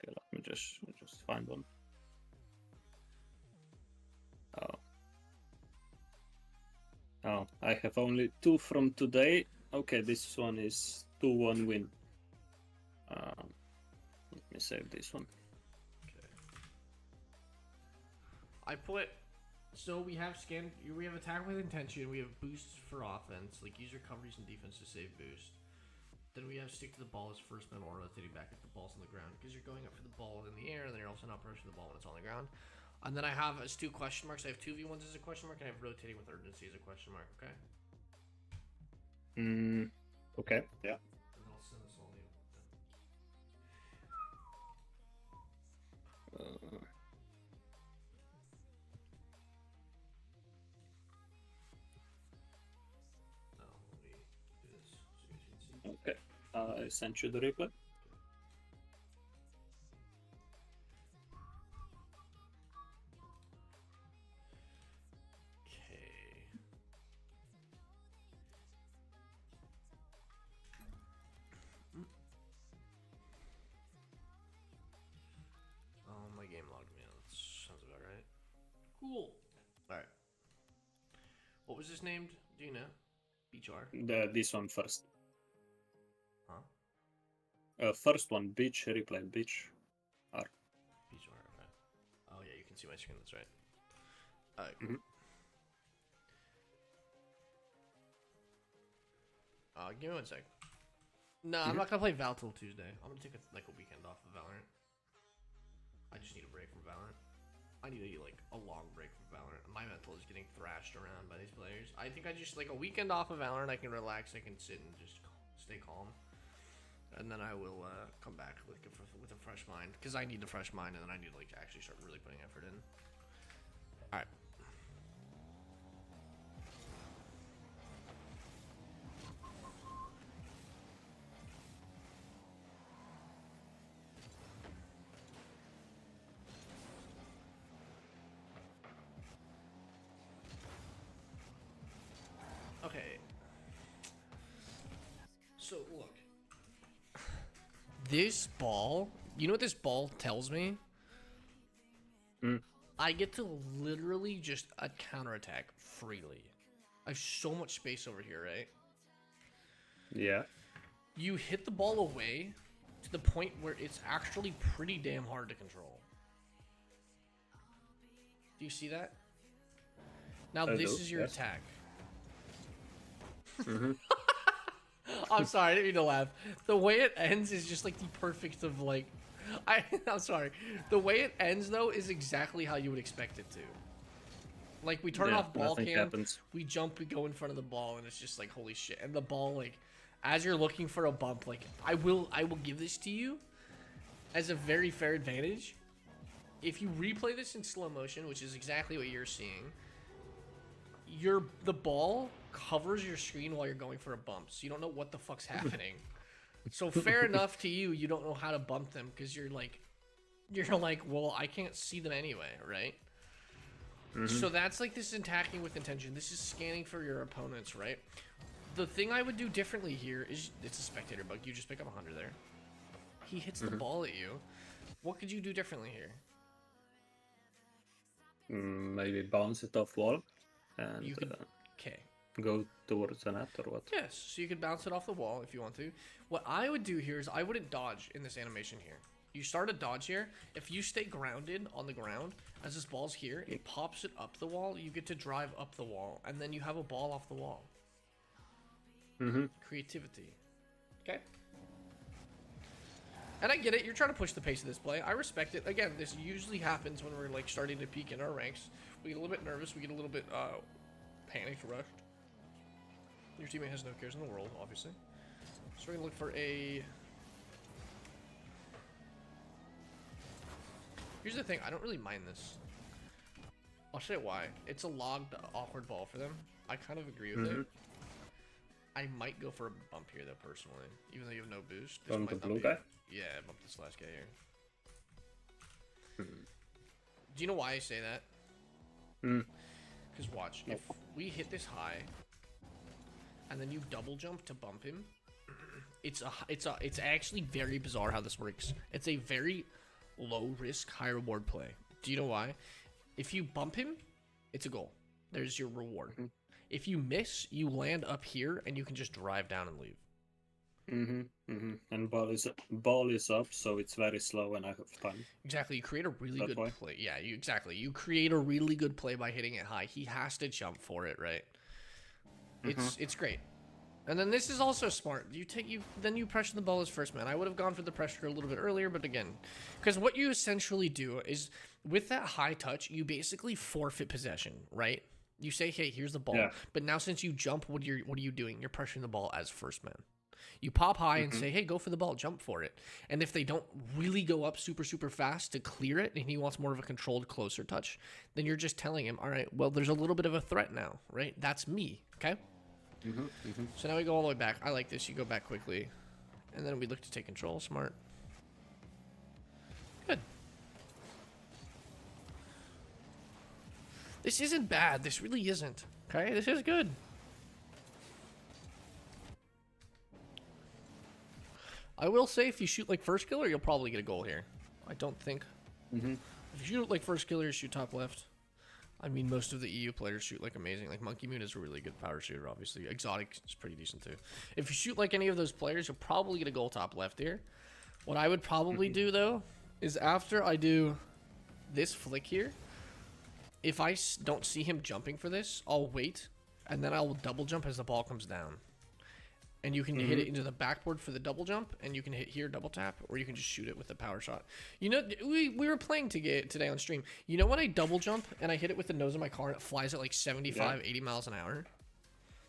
let me just find one. Oh, I have only 2 from today. Okay, this one is 2-1 win. Let me save this one. I put, so we have attack with intention, we have boosts for offense, like use your coverage and defense to save boost. Then we have stick to the ball as first man while rotating back if the ball's on the ground, because you're going up for the ball in the air, and then you're also not approaching the ball when it's on the ground. And then I have as 2 question marks. I have 2v1s as a question mark, and I have rotating with urgency as a question mark. Okay. Okay. Yeah. And then I'll send this all to you. Now let me do this so you guys can see. Okay. I sent you the replay. My game logged me. That sounds about right. Cool. All right. What was this named? Do you know? Beach R. This one first. Huh? First one, beach replay, beach R. Beach R. Okay. Oh yeah, you can see my screen. That's right. All right. Mhm. Give me 1 sec. No, I'm not gonna play Val till Tuesday. I'm gonna take a weekend off of Valorant. I just need a break from Valorant. I need a long break from Valorant. My mental is getting thrashed around by these players. I think I just a weekend off of Valorant. I can relax. I can sit and just stay calm, and then I will come back with a fresh mind, because I need a fresh mind, and then I need to actually start really putting effort in. All right. Okay. So look, this ball. You know what this ball tells me? I get to literally just counterattack freely. I have so much space over here, right? Yeah. You hit the ball away to the point where it's actually pretty damn hard to control. Do you see that? Now this is your attack. I'm sorry, I didn't mean to laugh. The way it ends is just the perfect of I'm sorry. The way it ends though is exactly how you would expect it to. We turn off ball cam, happens. we jump, we go in front of the ball, and it's just holy shit. And the ball, as you're looking for a bump, I will give this to you as a very fair advantage. If you replay this in slow motion, which is exactly what you're seeing, the ball covers your screen while you're going for a bump, so you don't know what the fuck's happening. So fair enough to you, you don't know how to bump them, because you're well, I can't see them anyway, right? So that's this attacking with intention. This is scanning for your opponents, right? The thing I would do differently here is, it's a spectator bug. You just pick up 100 there. He hits the ball at you. What could you do differently here? Maybe bounce it off wall and You could, okay. Go towards the net or what? Yes, so you could bounce it off the wall if you want to. What I would do here is I wouldn't dodge in this animation here. You start a dodge here. If you stay grounded on the ground, as this ball's here, it pops it up the wall. You get to drive up the wall, and then you have a ball off the wall. Creativity. Okay? And I get it. You're trying to push the pace of this play. I respect it. Again, this usually happens when we're starting to peak in our ranks. We get a little bit nervous. We get a little bit panicked, rushed. Your teammate has no cares in the world, obviously. So we're gonna look for a... Here's the thing, I don't really mind this. I'll show you why. It's a logged, awkward ball for them. I kind of agree with it. I might go for a bump here, though, personally. Even though you have no boost. On the blue guy? Yeah, bump this last guy here. Do you know why I say that? Because watch, if we hit this high, and then you double jump to bump him, it's actually very bizarre how this works. It's a very low risk, high reward play. Do you know why? If you bump him, it's a goal. There's your reward. If you miss, you land up here and you can just drive down and leave. And ball is up, so it's very slow and I have time. Exactly. You create a really good play. Yeah, exactly. You create a really good play by hitting it high. He has to jump for it, right? It's great. And then this is also smart. Then you pressure the ball as first man. I would have gone for the pressure a little bit earlier, but again, because what you essentially do is with that high touch, you basically forfeit possession, right? You say, hey, here's the ball. Yeah. But now since you jump, what are you doing? You're pressuring the ball as first man. You pop high and say, hey, go for the ball, jump for it. And if they don't really go up super, super fast to clear it, and he wants more of a controlled, closer touch, then you're just telling him, all right, well, there's a little bit of a threat now, right? That's me, okay? So now we go all the way back. I like this. You go back quickly. And then we look to take control. Smart. Good. This isn't bad. This really isn't. Okay? This is good. I will say if you shoot like first killer, you'll probably get a goal here. I don't think. If you shoot like first killer, you shoot top left. I mean, most of the EU players shoot like amazing. Like Monkey Moon is a really good power shooter, obviously. Exotic is pretty decent too. If you shoot like any of those players, you'll probably get a goal top left here. What I would probably do though is after I do this flick here, if I don't see him jumping for this, I'll wait and then I'll double jump as the ball comes down. And you can hit it into the backboard for the double jump, and you can hit here, double tap, or you can just shoot it with a power shot. You know, we were playing today on stream. You know when I double jump and I hit it with the nose of my car and it flies at like 75, 80 miles an hour?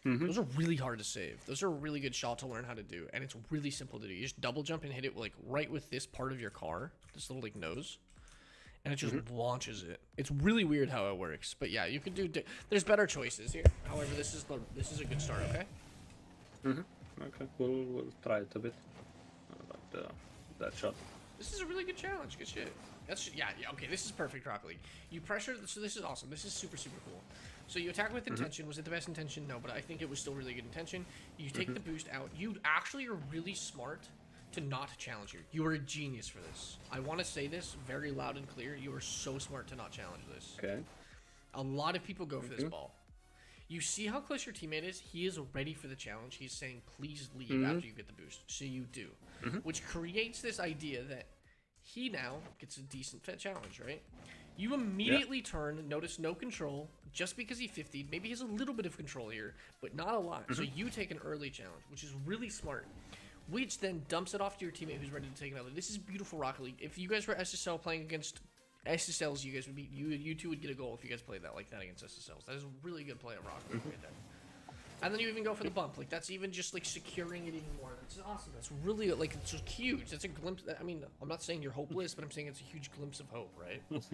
Those are really hard to save. Those are a really good shot to learn how to do, and it's really simple to do. You just double jump and hit it like right with this part of your car, this little like nose, and it just launches it. It's really weird how it works, but yeah, you can do. There's better choices here. However, this is a good start. Okay. Okay, we'll try it a bit. About that shot. This is a really good challenge. Good shit. Yeah. Okay, this is perfect Rocket League. You pressure. So this is awesome. This is super, super cool. So you attack with intention. Was it the best intention? No, but I think it was still really good intention. You take the boost out. You actually are really smart to not challenge here. You are a genius for this. I want to say this very loud and clear. You are so smart to not challenge this. Okay. A lot of people go for this ball. You see how close your teammate is? He is ready for the challenge. He's saying, please leave after you get the boost. So you do. Which creates this idea that he now gets a decent fit challenge, right? You immediately turn, notice no control, just because he 50'd. Maybe he has a little bit of control here, but not a lot. So you take an early challenge, which is really smart. Which then dumps it off to your teammate who's ready to take another. This is beautiful Rocket League. If you guys were SSL playing against SSLs, you guys would be you two would get a goal if you guys played that like that against SSLs. That is a really good play at Rocket League right there. And then you even go for the bump. Like that's even just like securing it even more. That's awesome. That's really like it's just huge. That's a glimpse. I mean, I'm not saying you're hopeless, but I'm saying it's a huge glimpse of hope, right? Jesus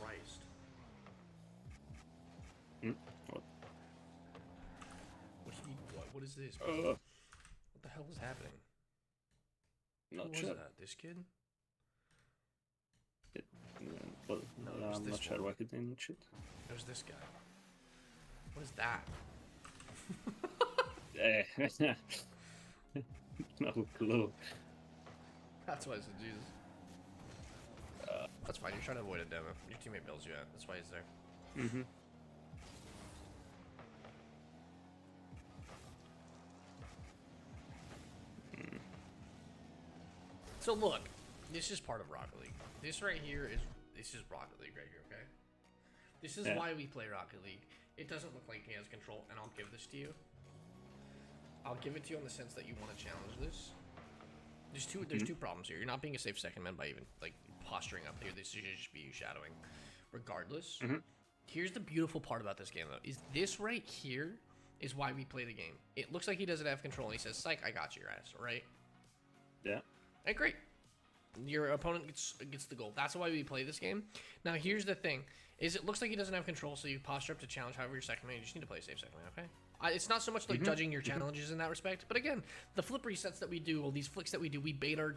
Christ. What? What is this? What the hell is happening? Not Who was sure. that? This kid? Well, No, it was I'm this not sure one. why he didn't shoot. It was this guy. What is that? No clue. That's why I said Jesus. That's fine. You're trying to avoid a demo. Your teammate bails you out. That's why he's there. So look, this is part of Rocket League. This right here this is Rocket League right here, okay? This is why we play Rocket League. It doesn't look like he has control, and I'll give this to you. I'll give it to you in the sense that you want to challenge this. There's two problems here. You're not being a safe second man by even like posturing up here. This should just be you shadowing. Regardless, here's the beautiful part about this game though, is this right here is why we play the game. It looks like he doesn't have control and he says, psych, I got you, your ass, right? Yeah. Hey, great. Your opponent gets the goal. That's why we play this game. Now, here's the thing. Is it looks like he doesn't have control, so you posture up to challenge. However, your second man, you just need to play a safe second man, okay? It's not so much like judging your challenges in that respect, but again, the flip resets that we do, all these flicks that we do, we bait our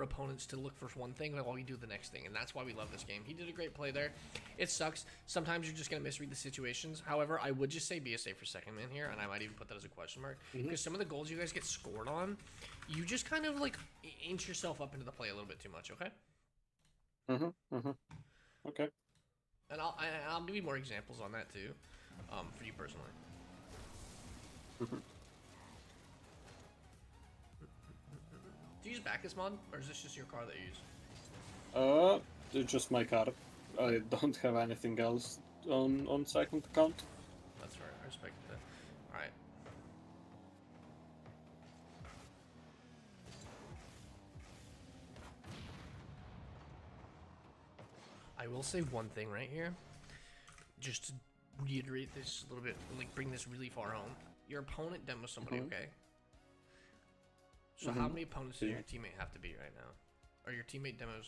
opponents to look for one thing while we do the next thing, and that's why we love this game. He did a great play there. It sucks. Sometimes you're just going to misread the situations. However, I would just say be a safer second man here, and I might even put that as a question mark, because some of the goals you guys get scored on, you just kind of like inch yourself up into the play a little bit too much, okay? Okay. And I'll give you more examples on that too, for you personally. Do you use Bacchus mod, or is this just your car that you use? just my card. I don't have anything else on second account. That's fair. I respect that. All right. I will say one thing right here, just to reiterate this a little bit, like bring this really far home. Your opponent demos somebody, okay? So how many opponents does your teammate have to beat right now? Or your teammate demos?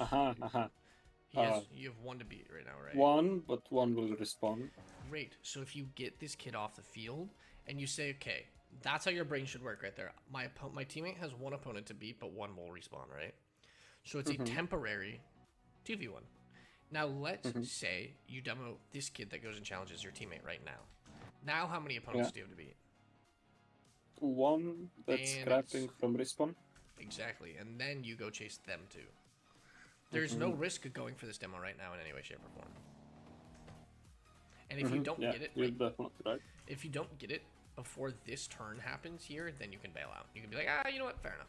You have one to beat right now, right? One, but one will respond. Great. So if you get this kid off the field and you say, okay, that's how your brain should work right there. My teammate has one opponent to beat, but one will respawn, right? So it's a temporary 2v1. Now let's say you demo this kid that goes and challenges your teammate right now. Now how many opponents do you have to beat? One that's scrapping from respawn. Exactly. And then you go chase them too. There's no risk of going for this demo right now in any way, shape, or form. And if you don't get it, you're definitely right. If you don't get it before this turn happens here, then you can bail out. You can be like, you know what, fair enough.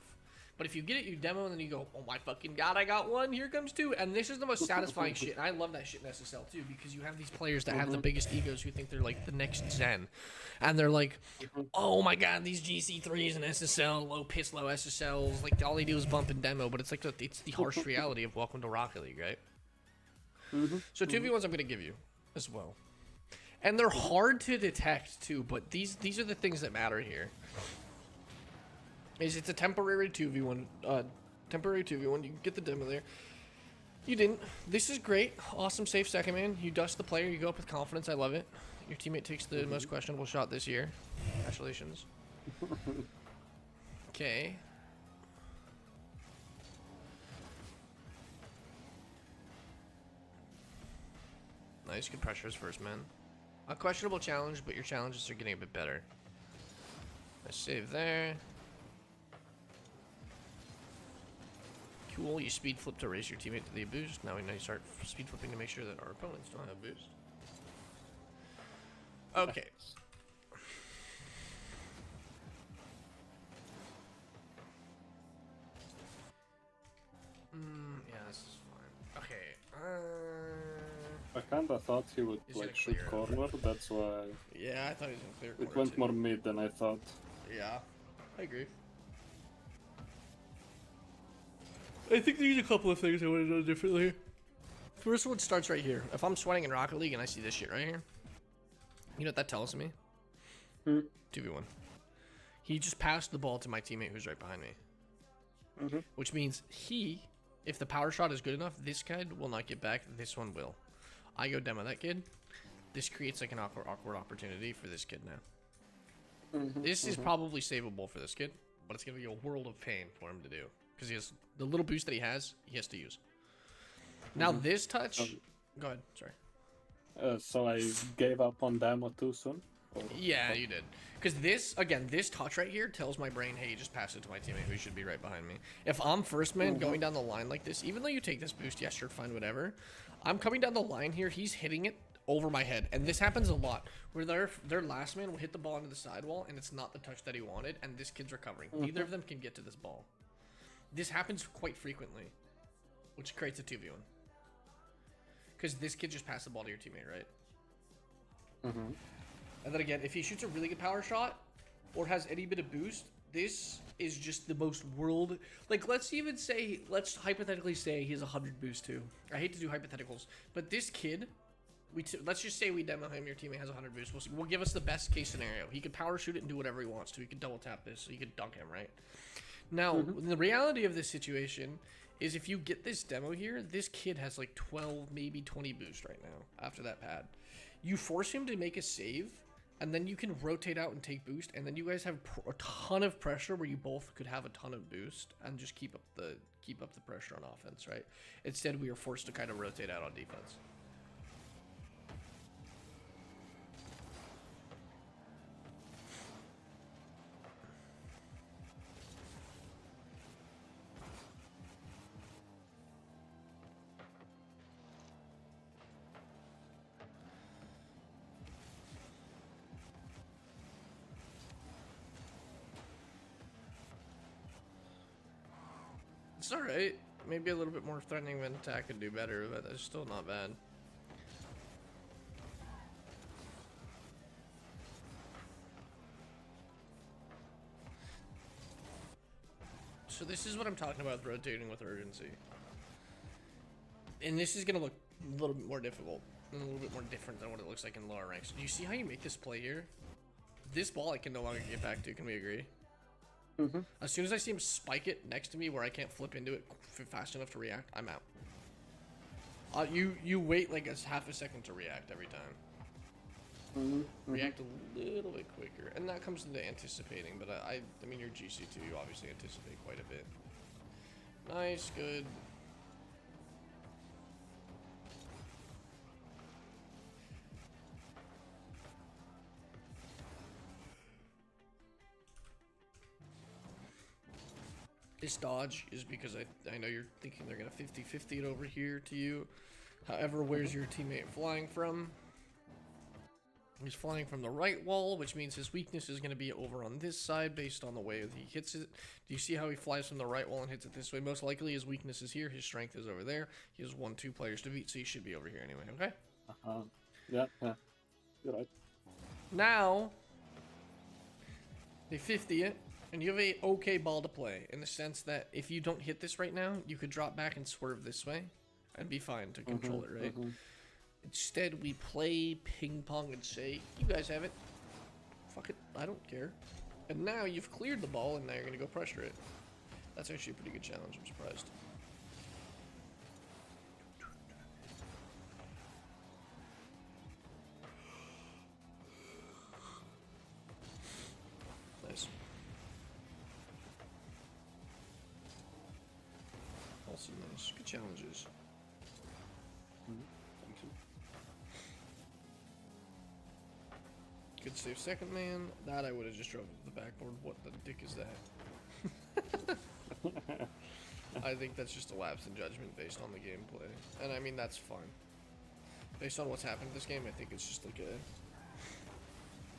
But if you get it, you demo, and then you go, oh my fucking god, I got one, here comes two. And this is the most satisfying shit. And I love that shit in SSL too, because you have these players that have the biggest egos who think they're like the next Zen. And they're like, oh my god, these GC3s and SSL, low SSLs, like all they do is bump and demo. But it's like it's the harsh reality of Welcome to Rocket League, right? So 2v1s I'm going to give you as well. And they're hard to detect too, but these are the things that matter here. It's a temporary 2v1, you can get the demo there. You didn't. This is great. Awesome safe second man. You dust the player, you go up with confidence, I love it. Your teammate takes the most questionable shot this year. Congratulations. Okay. Nice, good pressures first, man. A questionable challenge, but your challenges are getting a bit better. Nice save there. Cool, you speed flip to raise your teammate to the boost. Now we know you start speed flipping to make sure that our opponents don't have boost. Okay. Yeah, this is fine. Okay. I kinda thought he would like shoot corner, that's why. Yeah, I thought he was gonna clear corner. It went more mid than I thought. Yeah, I agree. I think there's a couple of things I would have done differently. First one starts right here. If I'm sweating in Rocket League and I see this shit right here, you know what that tells me? 2v1. He just passed the ball to my teammate who's right behind me. Which means if the power shot is good enough, this kid will not get back, this one will. I go demo that kid. This creates like an awkward opportunity for this kid now. This is probably savable for this kid, but it's going to be a world of pain for him to do. Because he has the little boost that he has to use. Now this touch... Go ahead, sorry. So I gave up on demo too soon? Yeah, you did. Because this, again, this touch right here tells my brain, hey, you just passed it to my teammate who should be right behind me. If I'm first man going down the line like this, even though you take this boost, yes, sure, fine, whatever. I'm coming down the line here, he's hitting it over my head. And this happens a lot, where their last man will hit the ball into the sidewall, and it's not the touch that he wanted, and this kid's recovering. Neither of them can get to this ball. This happens quite frequently, which creates a 2v1. Because this kid just passed the ball to your teammate, right? And then again, if he shoots a really good power shot, or has any bit of boost, this is just the most world... Like, let's hypothetically say he has 100 boost too. I hate to do hypotheticals, but this kid... let's just say we demo him, your teammate has 100 boost. We'll give us the best case scenario. He could power shoot it and do whatever he wants to. He could double tap this, so he could dunk him, right? Now, the reality of this situation is if you get this demo here, this kid has like 12, maybe 20 boost right now after that pad. You force him to make a save, and then you can rotate out and take boost, and then you guys have a ton of pressure where you both could have a ton of boost and just keep up the pressure on offense, right? Instead, we are forced to kind of rotate out on defense. It's alright. Maybe a little bit more threatening than attack could do better, but that's still not bad. So this is what I'm talking about with rotating with urgency. And this is going to look a little bit more difficult and a little bit more different than what it looks like in lower ranks. Do you see how you make this play here? This ball I can no longer get back to, can we agree? Mm-hmm. As soon as I see him spike it next to me where I can't flip into it fast enough to react, I'm out. You wait like half a second to react every time. Mm-hmm. React a little bit quicker, and that comes into anticipating. But I mean, you're GC2, you obviously anticipate quite a bit. Nice, good. This dodge is because I know you're thinking they're gonna 50-50 it over here to you. However, where's your teammate flying from? He's flying from the right wall, which means his weakness is going to be over on this side based on the way that he hits it. Do you see how he flies from the right wall and hits it this way? Most likely his weakness is here, his strength is over there. He has 1-2 players to beat, so he should be over here anyway, okay? Yeah, you're right. Now, they 50 it, and you have a okay ball to play, in the sense that if you don't hit this right now, you could drop back and swerve this way, and be fine to control it, right? Instead, we play ping pong and say, you guys have it. Fuck it, I don't care. And now you've cleared the ball, and now you're going to go pressure it. That's actually a pretty good challenge, I'm surprised. Nice. Also nice. Good challenges. Good save second man. That I would have just drove to the backboard. What the dick is that? I think that's just a lapse in judgment based on the gameplay. And I mean, that's fine. Based on what's happened in this game, I think it's just like a...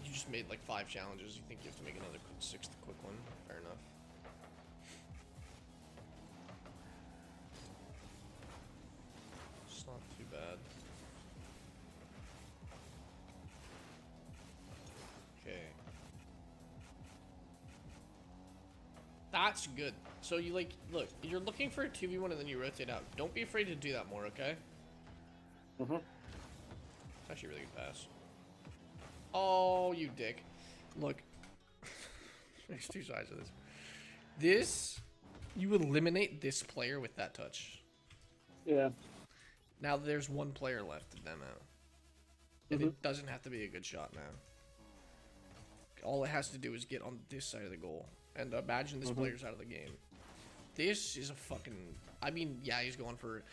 You just made like 5 challenges. You think you have to make another 6th quick one. Fair enough. It's not too bad. Okay. That's good. So you like, look, you're looking for a 2v1 and then you rotate out. Don't be afraid to do that more, okay? Mm-hmm. It's actually a really good pass. Oh, you dick. Look. There's 2 sides of this. This, you eliminate this player with that touch. Yeah. Now there's 1 player left to them out. And it doesn't have to be a good shot now. All it has to do is get on this side of the goal. And imagine this player's out of the game. This is a fucking... I mean, yeah, he's going for...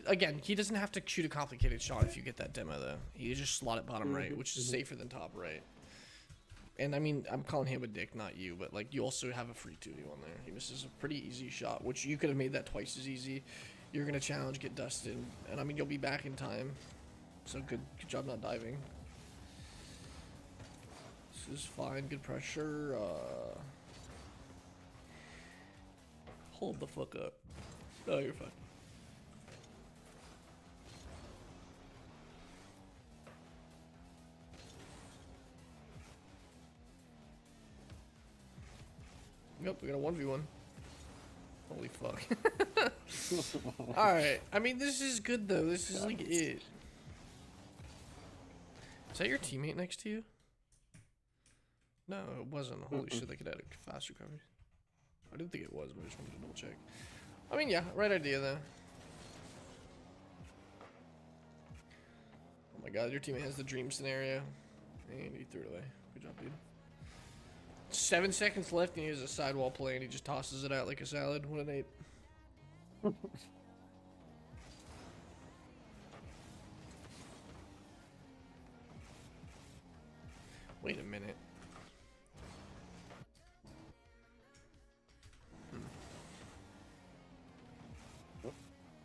Again, he doesn't have to shoot a complicated shot if you get that demo, though. He just slot it bottom right, which is safer than top right. And I mean, I'm calling him a dick, not you, but like, you also have a free 2v1 there. He misses a pretty easy shot, which you could have made that twice as easy. You're going to challenge, get dusted, and I mean, you'll be back in time. So good job not diving. This is fine, good pressure. Hold the fuck up. No, you're fine. Yep, we got a 1v1. Holy fuck. Alright, I mean, this is good though. This is like it. Is that your teammate next to you? No, it wasn't. Holy shit, they could add a fast recovery. I didn't think it was, but I just wanted to double check. I mean, yeah, right idea though. Oh my god, your teammate has the dream scenario. And he threw it away. Good job, dude. 7 seconds left and he has a sidewall play and he just tosses it out like a salad. What an ape. Wait a minute.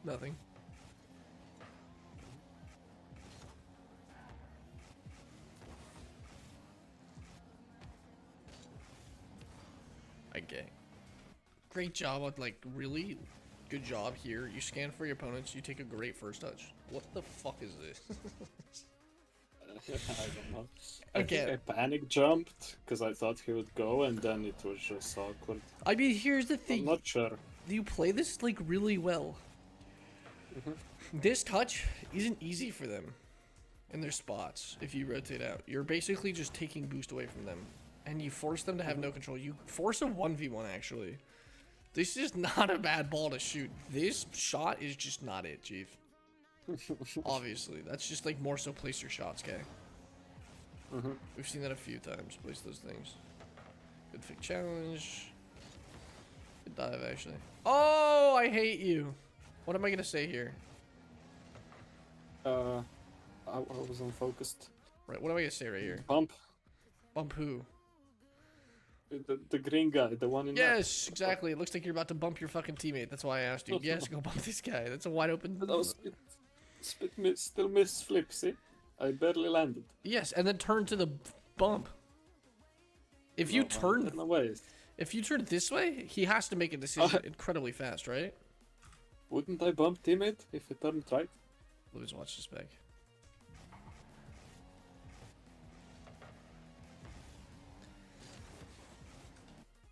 Nothing. Okay. Great job on like really Good job here. You scan for your opponents. You take a great first touch. What the fuck is this? I don't know. Okay. I think I panic jumped because I thought he would go, and then it was just awkward. I mean, here's the thing. I'm not sure. You play this like really well. This touch isn't easy for them in their spots. If you rotate out, you're basically just taking boost away from them, and you force them to have no control. You force a 1v1 actually. This is not a bad ball to shoot. This shot is just not it, Chief. Obviously, that's just like more so place your shots, okay? We've seen that a few times. Place those things. Good fake challenge. Good dive, actually. Oh, I hate you. What am I gonna say here? I was unfocused. Right, what am I gonna say right here? Bump. Bump who? The green guy, the one in Yes, exactly. It looks like you're about to bump your fucking teammate. That's why I asked you. Yes, go bump this guy. That's a wide open. That was still miss flip, see? I barely landed. Yes, and then turn to the bump. If you turn, no ways. if you turn this way, he has to make a decision incredibly fast, right? Wouldn't I bump teammate if he turned right? Let's watch this back.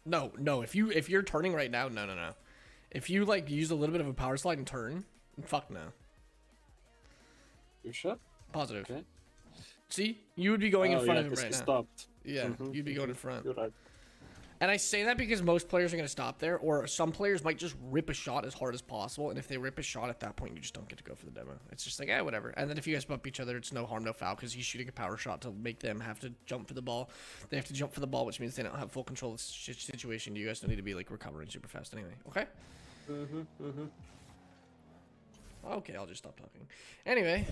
No, no. If you're turning right now, no. If you like use a little bit of a power slide and turn, fuck no. You sure? Positive. Okay. See, you would be going in front of him right now. Stopped. Yeah, you'd be going in front. You're right. And I say that because most players are going to stop there, or some players might just rip a shot as hard as possible, and if they rip a shot at that point, you just don't get to go for the demo. It's just like, whatever. And then if you guys bump each other, it's no harm, no foul, because he's shooting a power shot to make them have to jump for the ball. They have to jump for the ball, which means they don't have full control of the situation. You guys don't need to be, like, recovering super fast anyway, okay? Okay, I'll just stop talking. Anyway,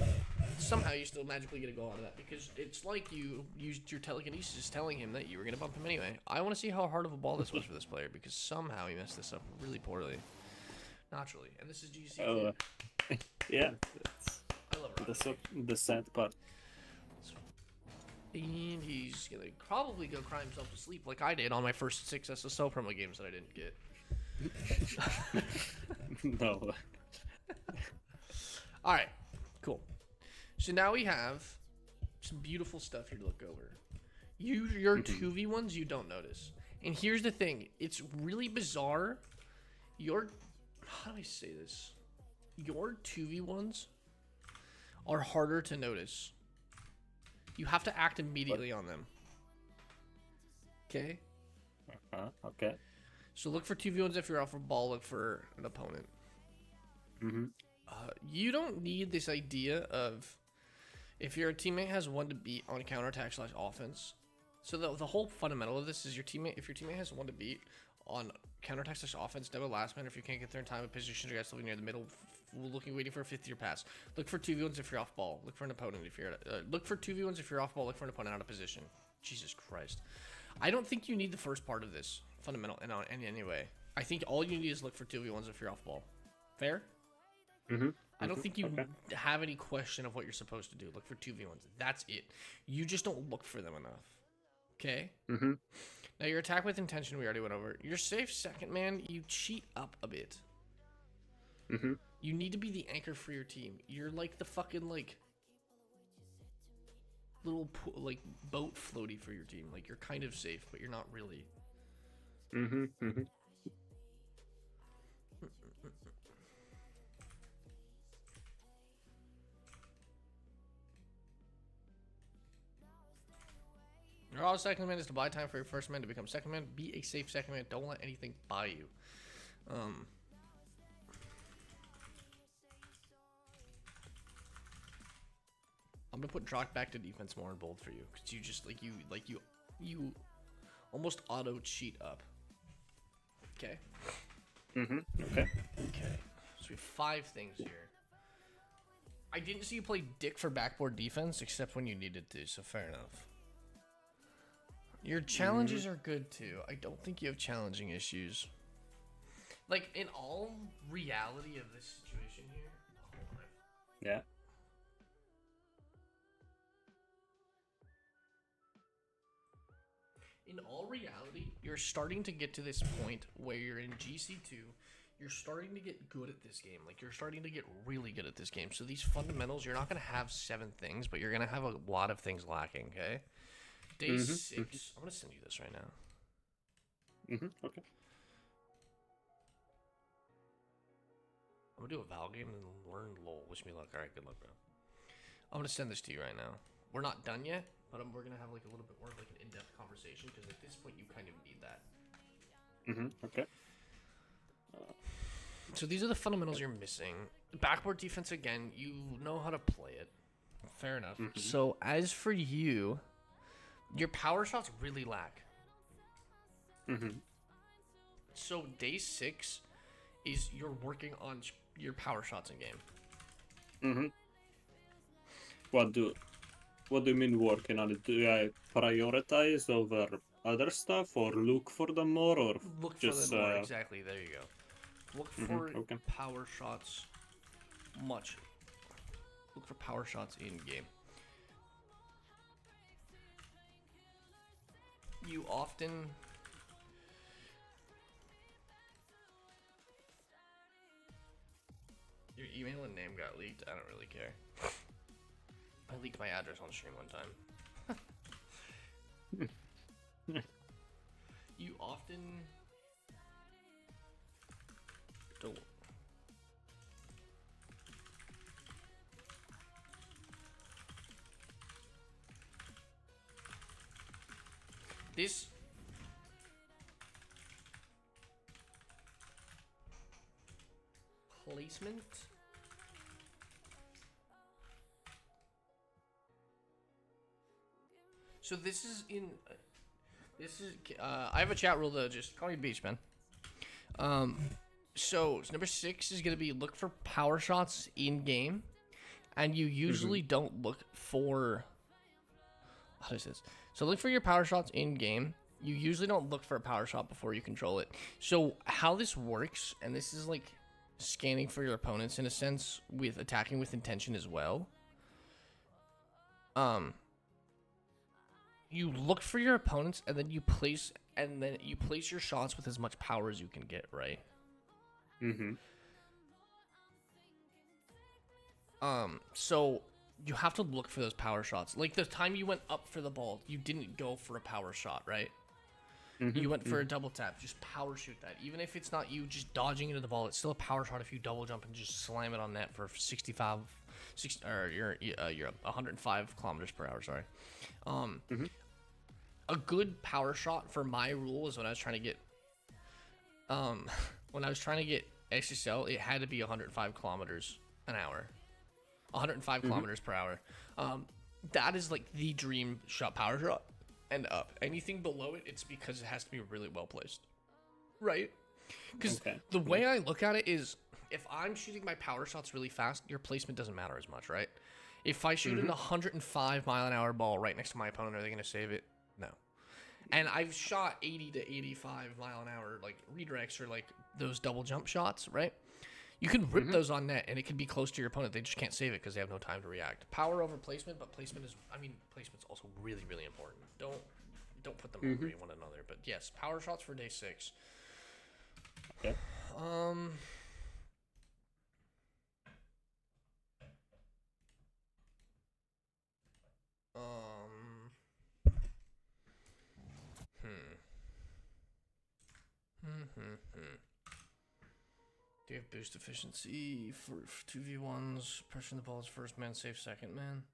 somehow you still magically get a goal out of that because it's like you used your telekinesis telling him that you were going to bump him anyway. I want to see how hard of a ball this was for this player because somehow he messed this up really poorly. Naturally. And this is GC2. Yeah. I love it. The sad part. And he's going to probably go cry himself to sleep like I did on my first 6 SSL promo games that I didn't get. No. All right, cool. So now we have some beautiful stuff here to look over. Your 2v1s you don't notice. And here's the thing. It's really bizarre. How do I say this? Your 2v1s are harder to notice. You have to act immediately on them. Okay? Okay. So look for 2v1s if you're off a ball. Look for an opponent. You don't need this idea of if your teammate has one to beat on counterattack / offense. So the whole fundamental of this is if your teammate has one to beat on counterattack / offense, demo last man, if you can't get there in time, a position you guys living near the middle, waiting for a 50-year pass. Look for 2v1s if you're off ball. Look for an opponent if you're look for 2v1s if you're off ball. Look for an opponent out of position. Jesus Christ, I don't think you need the first part of this fundamental in any way. I think all you need is look for 2v1s if you're off ball. Fair? I don't think you have any question of what you're supposed to do. Look for 2v1s. That's it. You just don't look for them enough. Okay? Now, your attack with intention, we already went over. Your safe second man, you cheat up a bit. You need to be the anchor for your team. You're like the fucking, like, little, like, boat floaty for your team. Like, you're kind of safe, but you're not really. Your all second man is to buy time for your first man to become second man. Be a safe second man. Don't let anything buy you. I'm gonna put drop back to defense more in bold for you because you just you almost auto cheat up. Okay. Okay. So we have 5 things here. I didn't see you play dick for backboard defense except when you needed to, so fair enough. Your challenges are good too. I don't think you have challenging issues. Like, in all reality of this situation here. Yeah. In all reality, you're starting to get to this point where you're in GC2, you're starting to get good at this game. Like, you're starting to get really good at this game. So these fundamentals, you're not going to have 7 things, but you're going to have a lot of things lacking, okay? Day 6, I'm going to send you this right now. Okay. I'm going to do a Val game and learn LOL. Wish me luck. All right, good luck, bro. I'm going to send this to you right now. We're not done yet, but we're going to have, like, a little bit more of, like, an in-depth conversation, because at this point, you kind of need that. Okay. So these are the fundamentals you're missing. Backboard defense, again, you know how to play it. Fair enough. So as for you, your power shots really lack. So day 6 is you're working on your power shots in game. What do you mean working on it? Do I prioritize over other stuff, or look for them more, or Look just for them more. Exactly. There you go. Look for power shots much. Look for power shots in game. You often... Your email and name got leaked. I don't really care. I leaked my address on stream one time. You often... don't... This... placement... So this is in... This is... I have a chat rule though, just call me Beach, man. So number 6 is going to be look for power shots in game, and you usually don't look for... How does this? So look for your power shots in game. You usually don't look for a power shot before you control it. So how this works, and this is like scanning for your opponents in a sense, with attacking with intention as well. You look for your opponents, and then you place your shots with as much power as you can get, right? So you have to look for those power shots. Like the time you went up for the ball, you didn't go for a power shot, right? You went for a double tap, just power shoot that. Even if it's not you just dodging into the ball, it's still a power shot if you double jump and just slam it on net for 65, 60, or you're 105 kilometers per hour. Sorry. A good power shot for my rule is when I was trying to get SSL, it had to be 105 kilometers an hour, 105 kilometers per hour. That is like the dream shot, power shot, and up. Anything below it, it's because it has to be really well placed, right? Because the way I look at it is, if I'm shooting my power shots really fast, your placement doesn't matter as much, right? If I shoot an 105 mile an hour ball right next to my opponent, are they going to save it? No. And I've shot 80 to 85 mile an hour, like redirects or like those double jump shots, right? You can rip those on net, and it can be close to your opponent. They just can't save it because they have no time to react. Power over placement, but placement's also really, really important. Don't put them over one another. But yes, power shots for day 6. Okay. Do you have boost efficiency for 2v1s? Pressing the ball is first man, safe second man.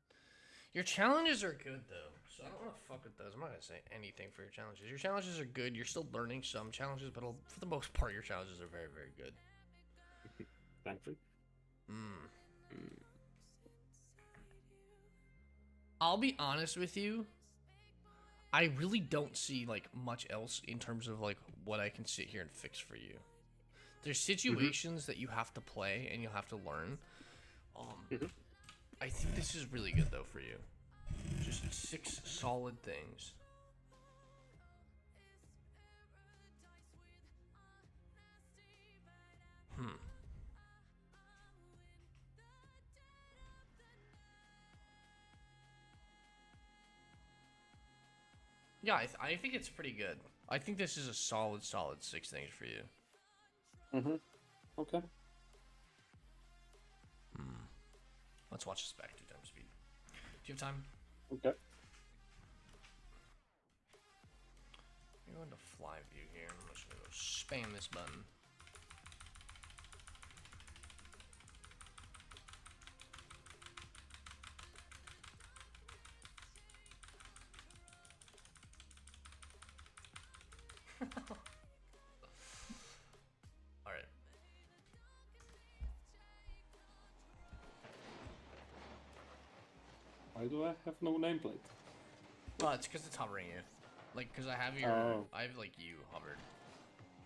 Your challenges are good though, so I don't want to fuck with those. I'm not gonna say anything for your challenges. Your challenges are good. You're still learning some challenges, but for the most part, your challenges are very, very good. Thank you. I'll be honest with you. I really don't see like much else in terms of like what I can sit here and fix for you. There's situations that you have to play and you'll have to learn. I think this is really good though for you. Just 6 solid things. Yeah, I think it's pretty good. I think this is a solid 6 things for you. Okay. Let's watch this back 2 times speed. Do you have time? Okay. I'm going to fly view here. I'm just going to go spam this button. All right. Why do I have no nameplate? Well, it's because it's hovering you. Like, because I have your, Oh. I have like you hovered.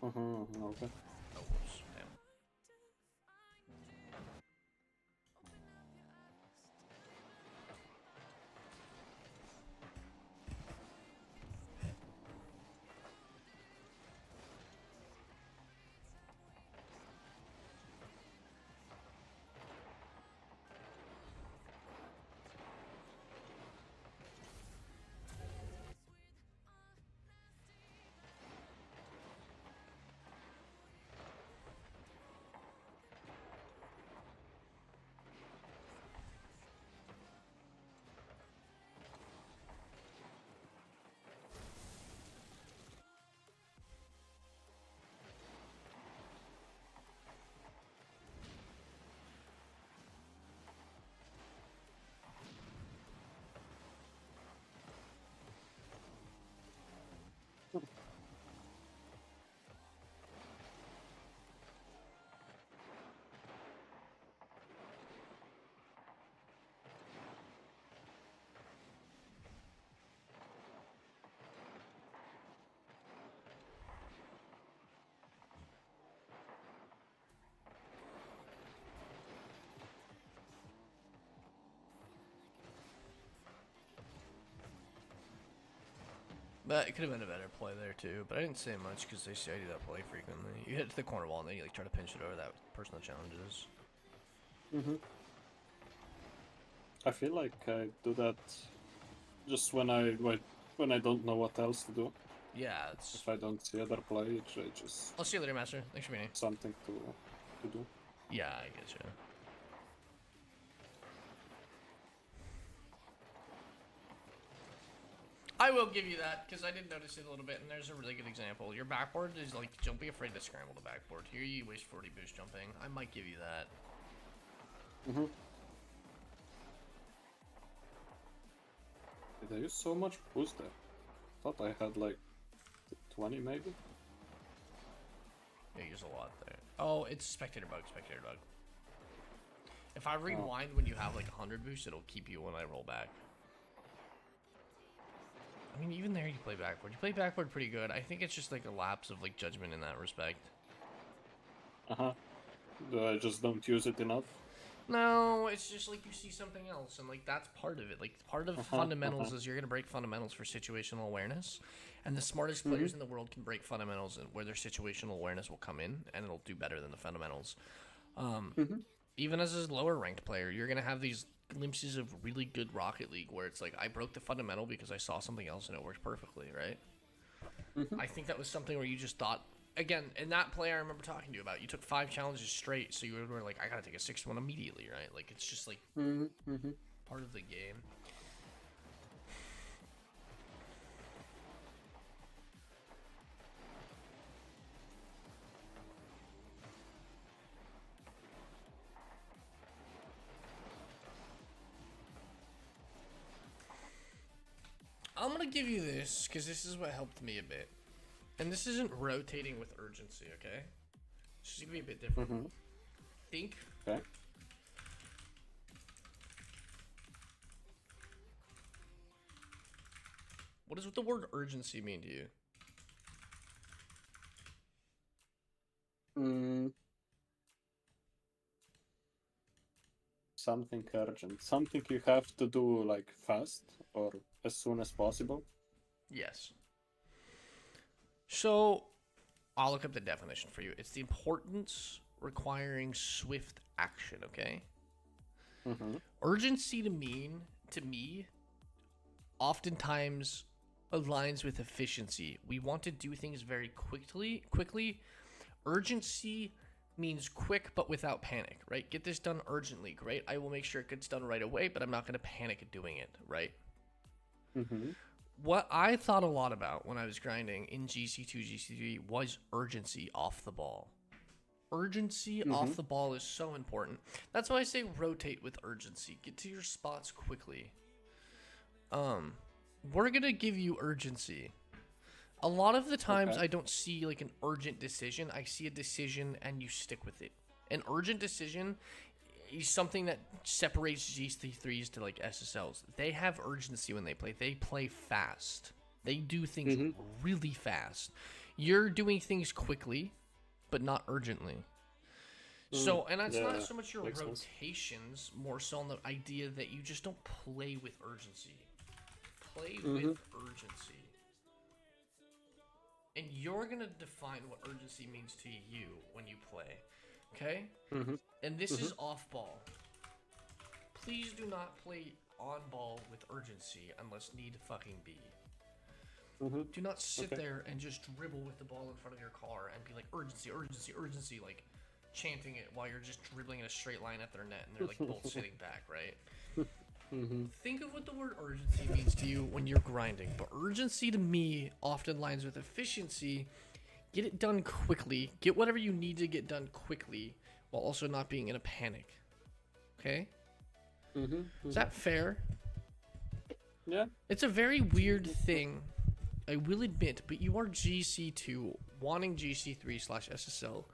Okay. Oh, whoops. Damn. But it could have been a better play there too. But I didn't say much because they say I do that play frequently. You hit to the corner wall and then you like try to pinch it over that person that challenges. I feel like I do that just when I don't know what else to do. Yeah, it's. If I don't see other play, I just I'll see you later, Master. Thanks for being here. something to do. Yeah, I get you. I will give you that because I did notice it a little bit, and there's a really good example. Your backboard is like, don't be afraid to scramble the backboard. Here you waste 40 boost jumping. I might give you that. Did I use so much boost there? Thought I had like 20 maybe. Yeah, you use a lot there. Oh, it's spectator bug, spectator bug. If I rewind when you have like 100 boost, it'll keep you when I roll back. I mean, even there you play backward. You play backward pretty good. I think it's just like a lapse of like judgment in that respect. I just don't use it enough. No, it's just like you see something else, and like that's part of it. Like part of fundamentals is you're gonna break fundamentals for situational awareness, and the smartest players in the world can break fundamentals and where their situational awareness will come in, and it'll do better than the fundamentals. Even as a lower ranked player, you're gonna have these glimpses of really good Rocket League where it's like I broke the fundamental because I saw something else and it worked perfectly, right? I think that was something where you just thought. Again, in that play I remember talking to you about, you took 5 challenges straight, so you were like, I gotta take a 6th one immediately, right? Like, it's just like part of the game. I'm gonna give you this because this is what helped me a bit. And this isn't rotating with urgency, okay? It's just gonna be a bit different. Think. Okay. What does the word urgency mean to you? Something urgent. Something you have to do like fast or as soon as possible. Yes. So, I'll look up the definition for you. It's the importance requiring swift action, okay? Urgency to me, oftentimes aligns with efficiency. We want to do things very quickly. Urgency means quick but without panic, right? Get this done urgently, great. I will make sure it gets done right away, but I'm not going to panic at doing it, right? What I thought a lot about when I was grinding in GC2, GC3 was urgency off the ball. Urgency off the ball is so important. That's why I say rotate with urgency. Get to your spots quickly. We're going to give you urgency. A lot of the times I don't see like an urgent decision. I see a decision and you stick with it. An urgent decision is something that separates GC3s to like SSLs. They have urgency when they play. They play fast. They do things really fast. You're doing things quickly, but not urgently. So, and that's not so much your rotations, more so on the idea that you just don't play with urgency. Play with urgency. And you're going to define what urgency means to you when you play. Okay? And this is off ball. Please do not play on ball with urgency unless need fucking be. Do not sit there and just dribble with the ball in front of your car and be like, urgency, urgency, urgency, like chanting it while you're just dribbling in a straight line at their net and they're like both sitting back, right? Think of what the word urgency means to you when you're grinding. But urgency to me often lines with efficiency. Get it done quickly. Get whatever you need to get done quickly while also not being in a panic. Okay? Is that fair? Yeah. It's a very weird thing, I will admit, but you are GC2 wanting GC3/SSL.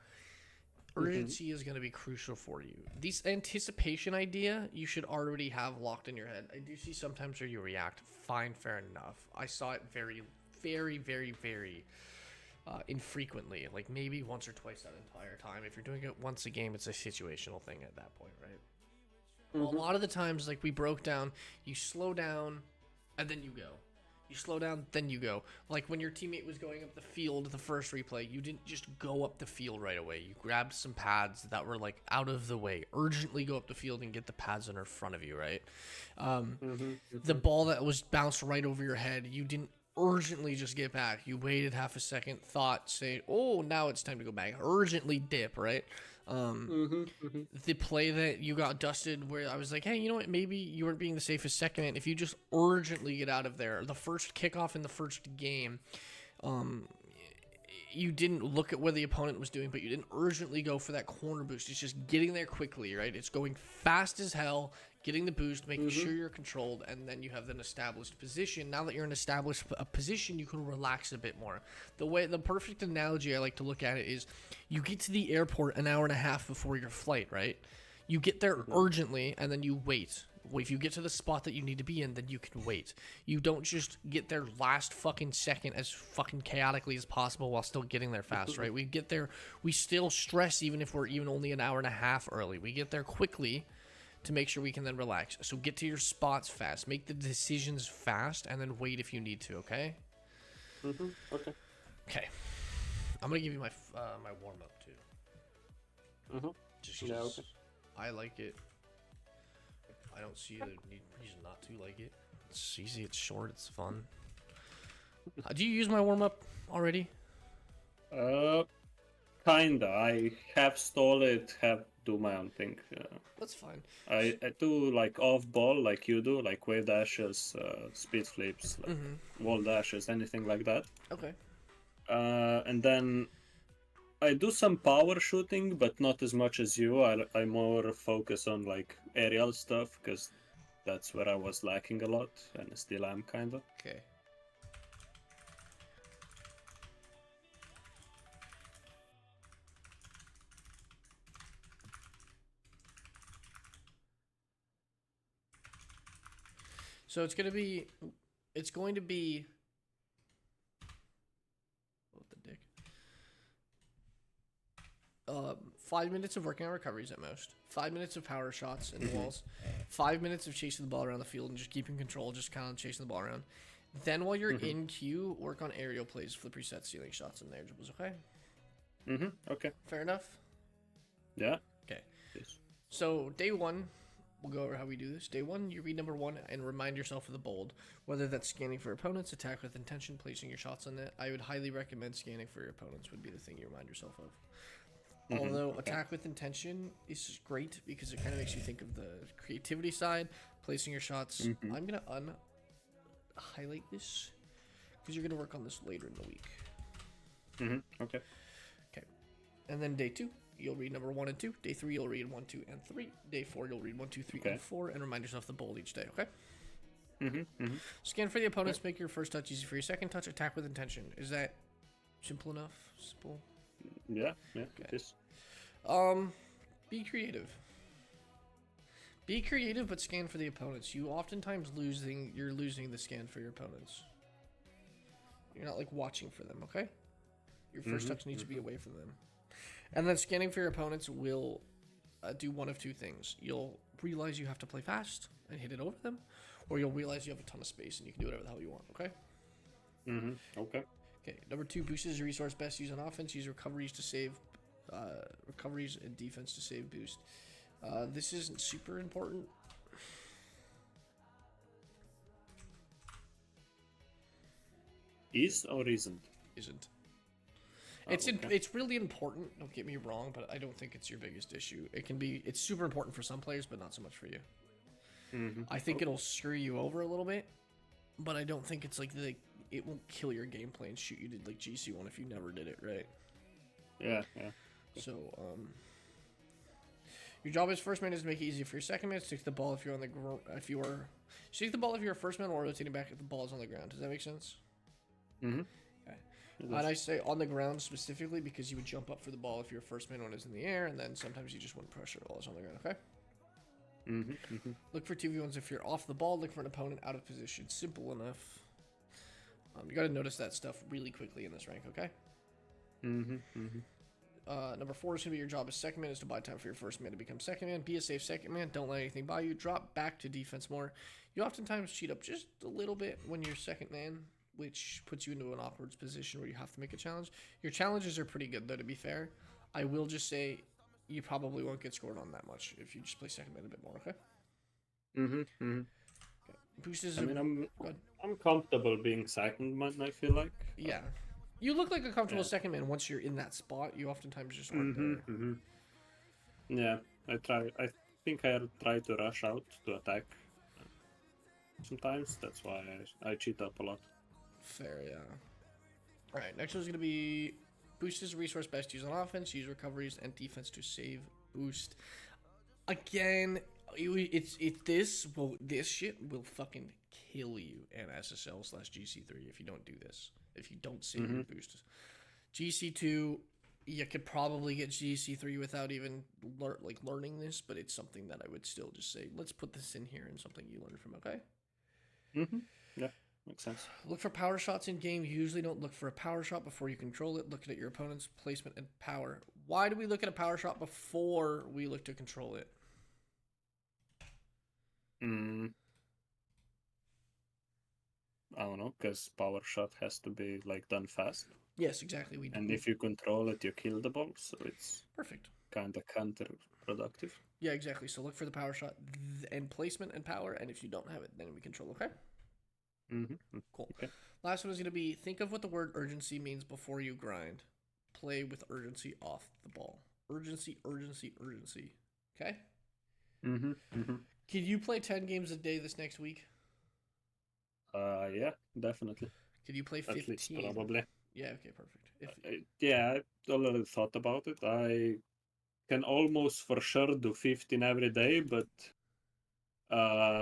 Urgency is going to be crucial for you. This anticipation idea, you should already have locked in your head. I do see sometimes where you react. Fine, fair enough. I saw it very, very, very, very infrequently. Like maybe once or twice that entire time. If you're doing it once a game, it's a situational thing at that point, right? A lot of the times, like we broke down, you slow down and then you go. You slow down, then you go. Like when your teammate was going up the field, the first replay, you didn't just go up the field right away. You grabbed some pads that were like out of the way. Urgently go up the field and get the pads that are in front of you, right? The ball that was bounced right over your head, you didn't urgently just get back. You waited half a second, thought, say, oh, now it's time to go back. Urgently dip, right? The play that you got dusted where I was like, hey, you know what, maybe you weren't being the safest second man. If you just urgently get out of there, the first kickoff in the first game, you didn't look at what the opponent was doing, but you didn't urgently go for that corner boost. It's just getting there quickly, right? It's going fast as hell, getting the boost, making sure you're controlled, and then you have an established position. Now that you're in an established position, you can relax a bit more. The perfect analogy I like to look at it is you get to the airport an hour and a half before your flight, right? You get there urgently, and then you wait. If you get to the spot that you need to be in, then you can wait. You don't just get there last fucking second as fucking chaotically as possible while still getting there fast, right? We get there, we still stress even if we're even only an hour and a half early. We get there quickly to make sure we can then relax. So get to your spots fast. Make the decisions fast, and then wait if you need to, okay? Okay. Okay. I'm going to give you my my warm-up, too. Just 'cause I like it. I don't see a reason not to like it. It's easy, it's short, it's fun. Do you use my warm-up already? Kinda. I have stole it, have do my own thing. That's fine. I do like off ball like you do, like wave dashes, speed flips, like wall dashes, anything like that. Okay. And then I do some power shooting, but not as much as you. I more focus on like aerial stuff because that's where I was lacking a lot, and still am kind of. Okay. So it's going to be what the dick? 5 minutes of working on recoveries at most. 5 minutes of power shots in the walls. 5 minutes of chasing the ball around the field and just keeping control, just kind of chasing the ball around. Then while you're in queue, work on aerial plays, flip reset, ceiling shots, and air dribbles. Okay. Okay. Fair enough. Yeah. Okay. Yes. So day one, we'll go over how we do this. Day one, you read number one and remind yourself of the bold. Whether that's scanning for opponents, attack with intention, placing your shots on net. I would highly recommend scanning for your opponents would be the thing you remind yourself of. Although Okay. attack with intention is great because it kind of makes you think of the creativity side, placing your shots. I'm gonna highlight this because you're gonna work on this later in the week. Okay. Okay, and then day 2, you'll read number 1 and 2. Day 3, you'll read 1, 2, and 3. Day 4, you'll read 1, 2, 3, and 4, and remind yourself the bold each day. Okay. Scan for the opponents. Make your first touch easy for your second touch. Attack with intention. Is that simple enough? Simple. Yeah. It is. Be creative. Be creative, but scan for the opponents. You oftentimes you're losing the scan for your opponents. You're not like watching for them, okay? Your first touch needs to be away from them. And then scanning for your opponents will do one of two things. You'll realize you have to play fast and hit it over them, or you'll realize you have a ton of space and you can do whatever the hell you want, okay? Okay. Okay, number 2, boosters your resource best used on offense. Use recoveries to save, recoveries and defense to save boost. This isn't super important. Is or isn't? Isn't. Oh, It's really important. Don't get me wrong, but I don't think it's your biggest issue. It's super important for some players, but not so much for you. I think it'll screw you over a little bit, but I don't think it's like it won't kill your gameplay and shoot you to like GC1 if you never did it right. Yeah. So your job as first man is to make it easy for your second man. Stick the ball if you're on the stick the ball if you're a first man while rotating back if the ball is on the ground. Does that make sense? Okay. And I say on the ground specifically because you would jump up for the ball if you're a first man when it's in the air, and then sometimes you just wouldn't pressure while it's on the ground, okay? Look for 2v1s if you're off the ball. Look for an opponent out of position. Simple enough. You got to notice that stuff really quickly in this rank, okay? Number 4 is going to be your job as second man is to buy time for your first man to become second man. Be a safe second man. Don't let anything buy you. Drop back to defense more. You oftentimes cheat up just a little bit when you're second man, which puts you into an awkward position where you have to make a challenge. Your challenges are pretty good, though, to be fair. I will just say you probably won't get scored on that much if you just play second man a bit more, okay? Okay. Boost is I'm comfortable being second man, I feel like. Yeah. You look like a comfortable second man once you're in that spot. You oftentimes just aren't there. Yeah, I think I try to rush out to attack sometimes. That's why I cheat up a lot. Fair, yeah. Alright, next one's going to be boost is a resource best used on offense. Use recoveries and defense to save boost. Again, this shit will fucking kill you in SSL/GC3 if you don't do this. If you don't save your boost. GC2, you could probably get GC3 without even learning this, but it's something that I would still just say, let's put this in here and something you learn from, okay? Yeah, makes sense. Look for power shots in game. You usually don't look for a power shot before you control it. Look at your opponent's placement and power. Why do we look at a power shot before we look to control it? I don't know, because power shot has to be like done fast. Yes, exactly. And if you control it, you kill the ball, so it's perfect. Kind of counterproductive. Yeah, exactly. So look for the power shot and placement and power, and if you don't have it, then we control. Okay. Cool. Okay. Last one is going to be think of what the word urgency means before you grind. Play with urgency off the ball. Urgency, urgency, urgency. Okay. Can you play 10 games a day this next week? Yeah, definitely. Could you play 15? At least, probably. Yeah, okay, perfect. Yeah, I already thought about it. I can almost for sure do 15 every day, but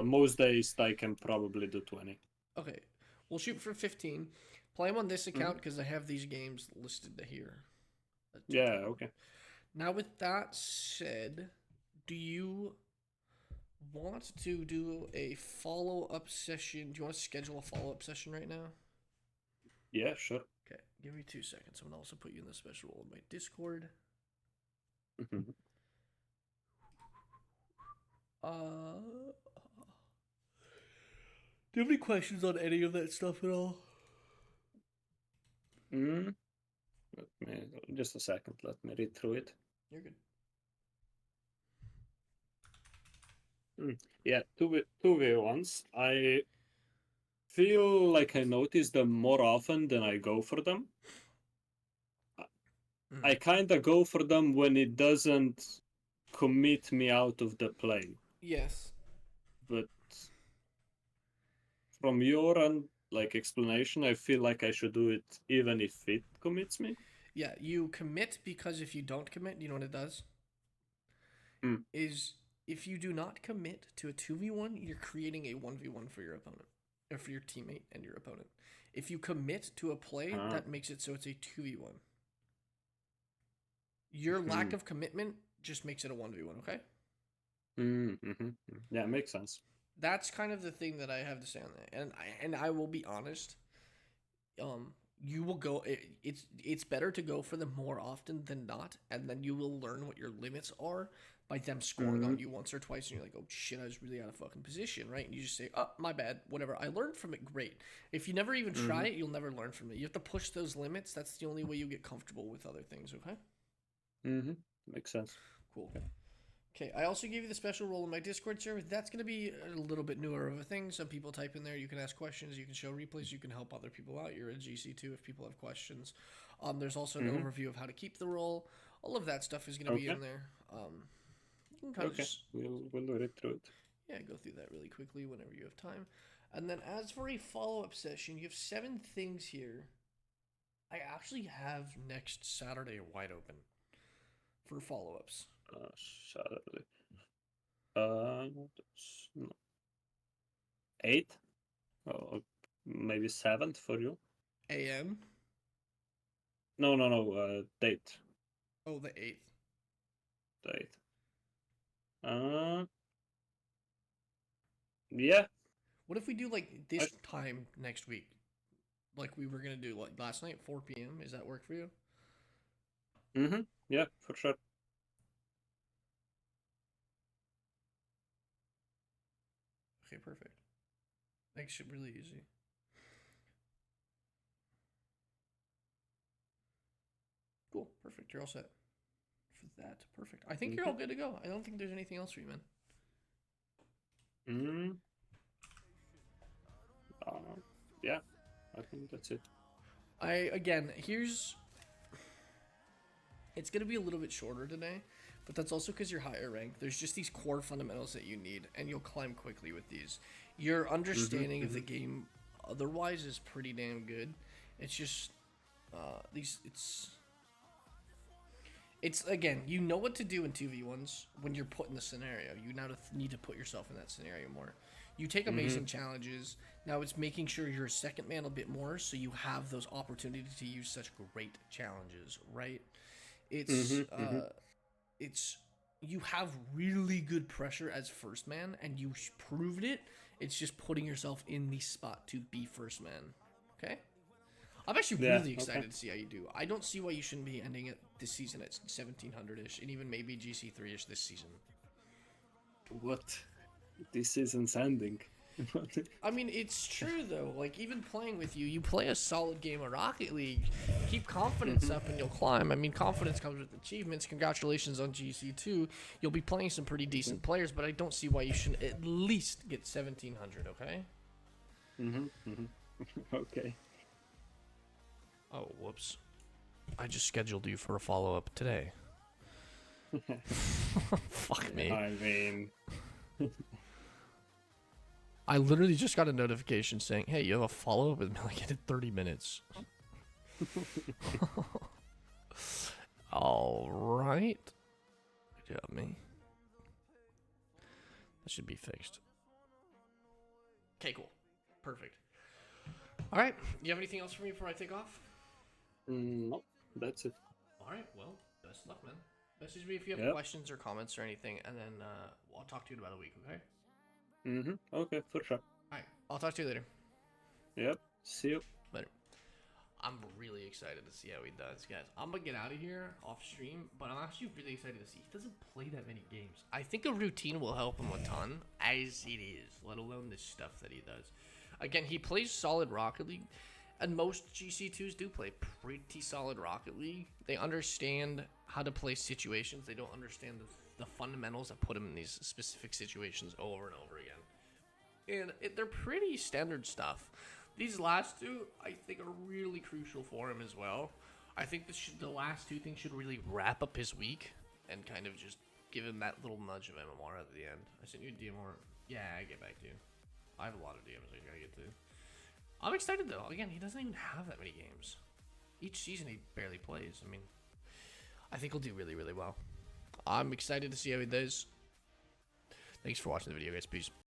most days I can probably do 20. Okay, we'll shoot for 15. Play them on this account because I have these games listed here. Yeah, okay. Now, with that said, do you want to do a follow-up session? Do you want to schedule a follow-up session right now? Yeah, sure. Okay, give me 2 seconds. I'm going to also put you in the special role in my Discord. Do you have any questions on any of that stuff at all? Just a second. Let me read through it. You're good. Yeah, 2v1s. I feel like I notice them more often than I go for them. I kind of go for them when it doesn't commit me out of the play. Yes. But from your explanation, I feel like I should do it even if it commits me. Yeah, you commit because if you don't commit, you know what it does? Mm. Is if you do not commit to a 2v1, you're creating a 1v1 for your opponent, or for your teammate and your opponent. If you commit to a play, that makes it so it's a 2v1. Your lack of commitment just makes it a 1v1, okay? Yeah, makes sense. That's kind of the thing that I have to say on that. And I will be honest, you will go it's better to go for them more often than not, and then you will learn what your limits are by them scoring on you once or twice, and you're like, oh shit, I was really out of fucking position, right? And you just say, oh, my bad, whatever, I learned from it, great. If you never even try it, you'll never learn from it. You have to push those limits. That's the only way you get comfortable with other things, okay? Makes sense. Cool. Okay, I also gave you the special role in my Discord server. That's going to be a little bit newer of a thing. Some people type in there. You can ask questions. You can show replays. You can help other people out. You're a GC2 if people have questions. There's also an overview of how to keep the role. All of that stuff is going to be in there. You can kind of just, we'll read through it. yeah, go through that really quickly whenever you have time. And then as for a follow-up session, you have 7 things here. I actually have next Saturday wide open for follow-ups. Saturday. No. 8? Oh, maybe 7th for you? AM? No. Date. Oh, the 8th. Date. Yeah. What if we do like this time next week? Like we were gonna do like last night, 4 p.m. Is that work for you? Yeah, for sure. Okay, perfect. Makes it really easy. Cool, perfect. You're all set for that. Perfect. I think you're all good to go. I don't think there's anything else for you, man. Yeah, I think that's it. It's gonna be a little bit shorter today, but that's also because you're higher ranked. There's just these core fundamentals that you need, and you'll climb quickly with these. Your understanding of the game otherwise is pretty damn good. It's just it's again, you know what to do in 2v1s when you're put in the scenario. You now need to put yourself in that scenario more. You take amazing challenges. Now it's making sure you're a second man a bit more, so you have those opportunities to use such great challenges, right? It's you have really good pressure as first man, and you proved it. It's just putting yourself in the spot to be first man. Okay. I'm actually really excited to see how you do. I don't see why you shouldn't be ending it this season at 1700-ish, and even maybe GC3-ish this season. What? This season's ending. I mean, it's true, though. Like, even playing with you, you play a solid game of Rocket League. Keep confidence up and you'll climb. I mean, confidence comes with achievements. Congratulations on GC2. You'll be playing some pretty decent players, but I don't see why you shouldn't at least get 1700, okay? Okay. Oh, whoops. I just scheduled you for a follow-up today. Fuck me. I mean... I literally just got a notification saying, hey, you have a follow-up with me like in 30 minutes. All right. Good job, me. That should be fixed. Okay, cool. Perfect. All right. You have anything else for me before I take off? Nope. That's it. All right. Well, best of luck, man. Message me if you have questions or comments or anything, and then I'll talk to you in about a week, okay? Okay, for sure. All right. I'll talk to you later. Yep. See you. Later. I'm really excited to see how he does, guys. I'm going to get out of here off stream, but I'm actually really excited to see. He doesn't play that many games. I think a routine will help him a ton, as it is, let alone the stuff that he does. Again, he plays solid Rocket League, and most GC2s do play pretty solid Rocket League. They understand how to play situations. They don't understand the fundamentals that put him in these specific situations over and over again. And they're pretty standard stuff. These last two, I think, are really crucial for him as well. I think the last two things should really wrap up his week and kind of just give him that little nudge of MMR at the end. I sent you a DMR. Yeah, I get back to you. I have a lot of DMs I gotta get to. I'm excited though. Again, he doesn't even have that many games. Each season he barely plays. I mean, I think he'll do really, really well. I'm excited to see how he does. Thanks for watching the video, guys. Peace.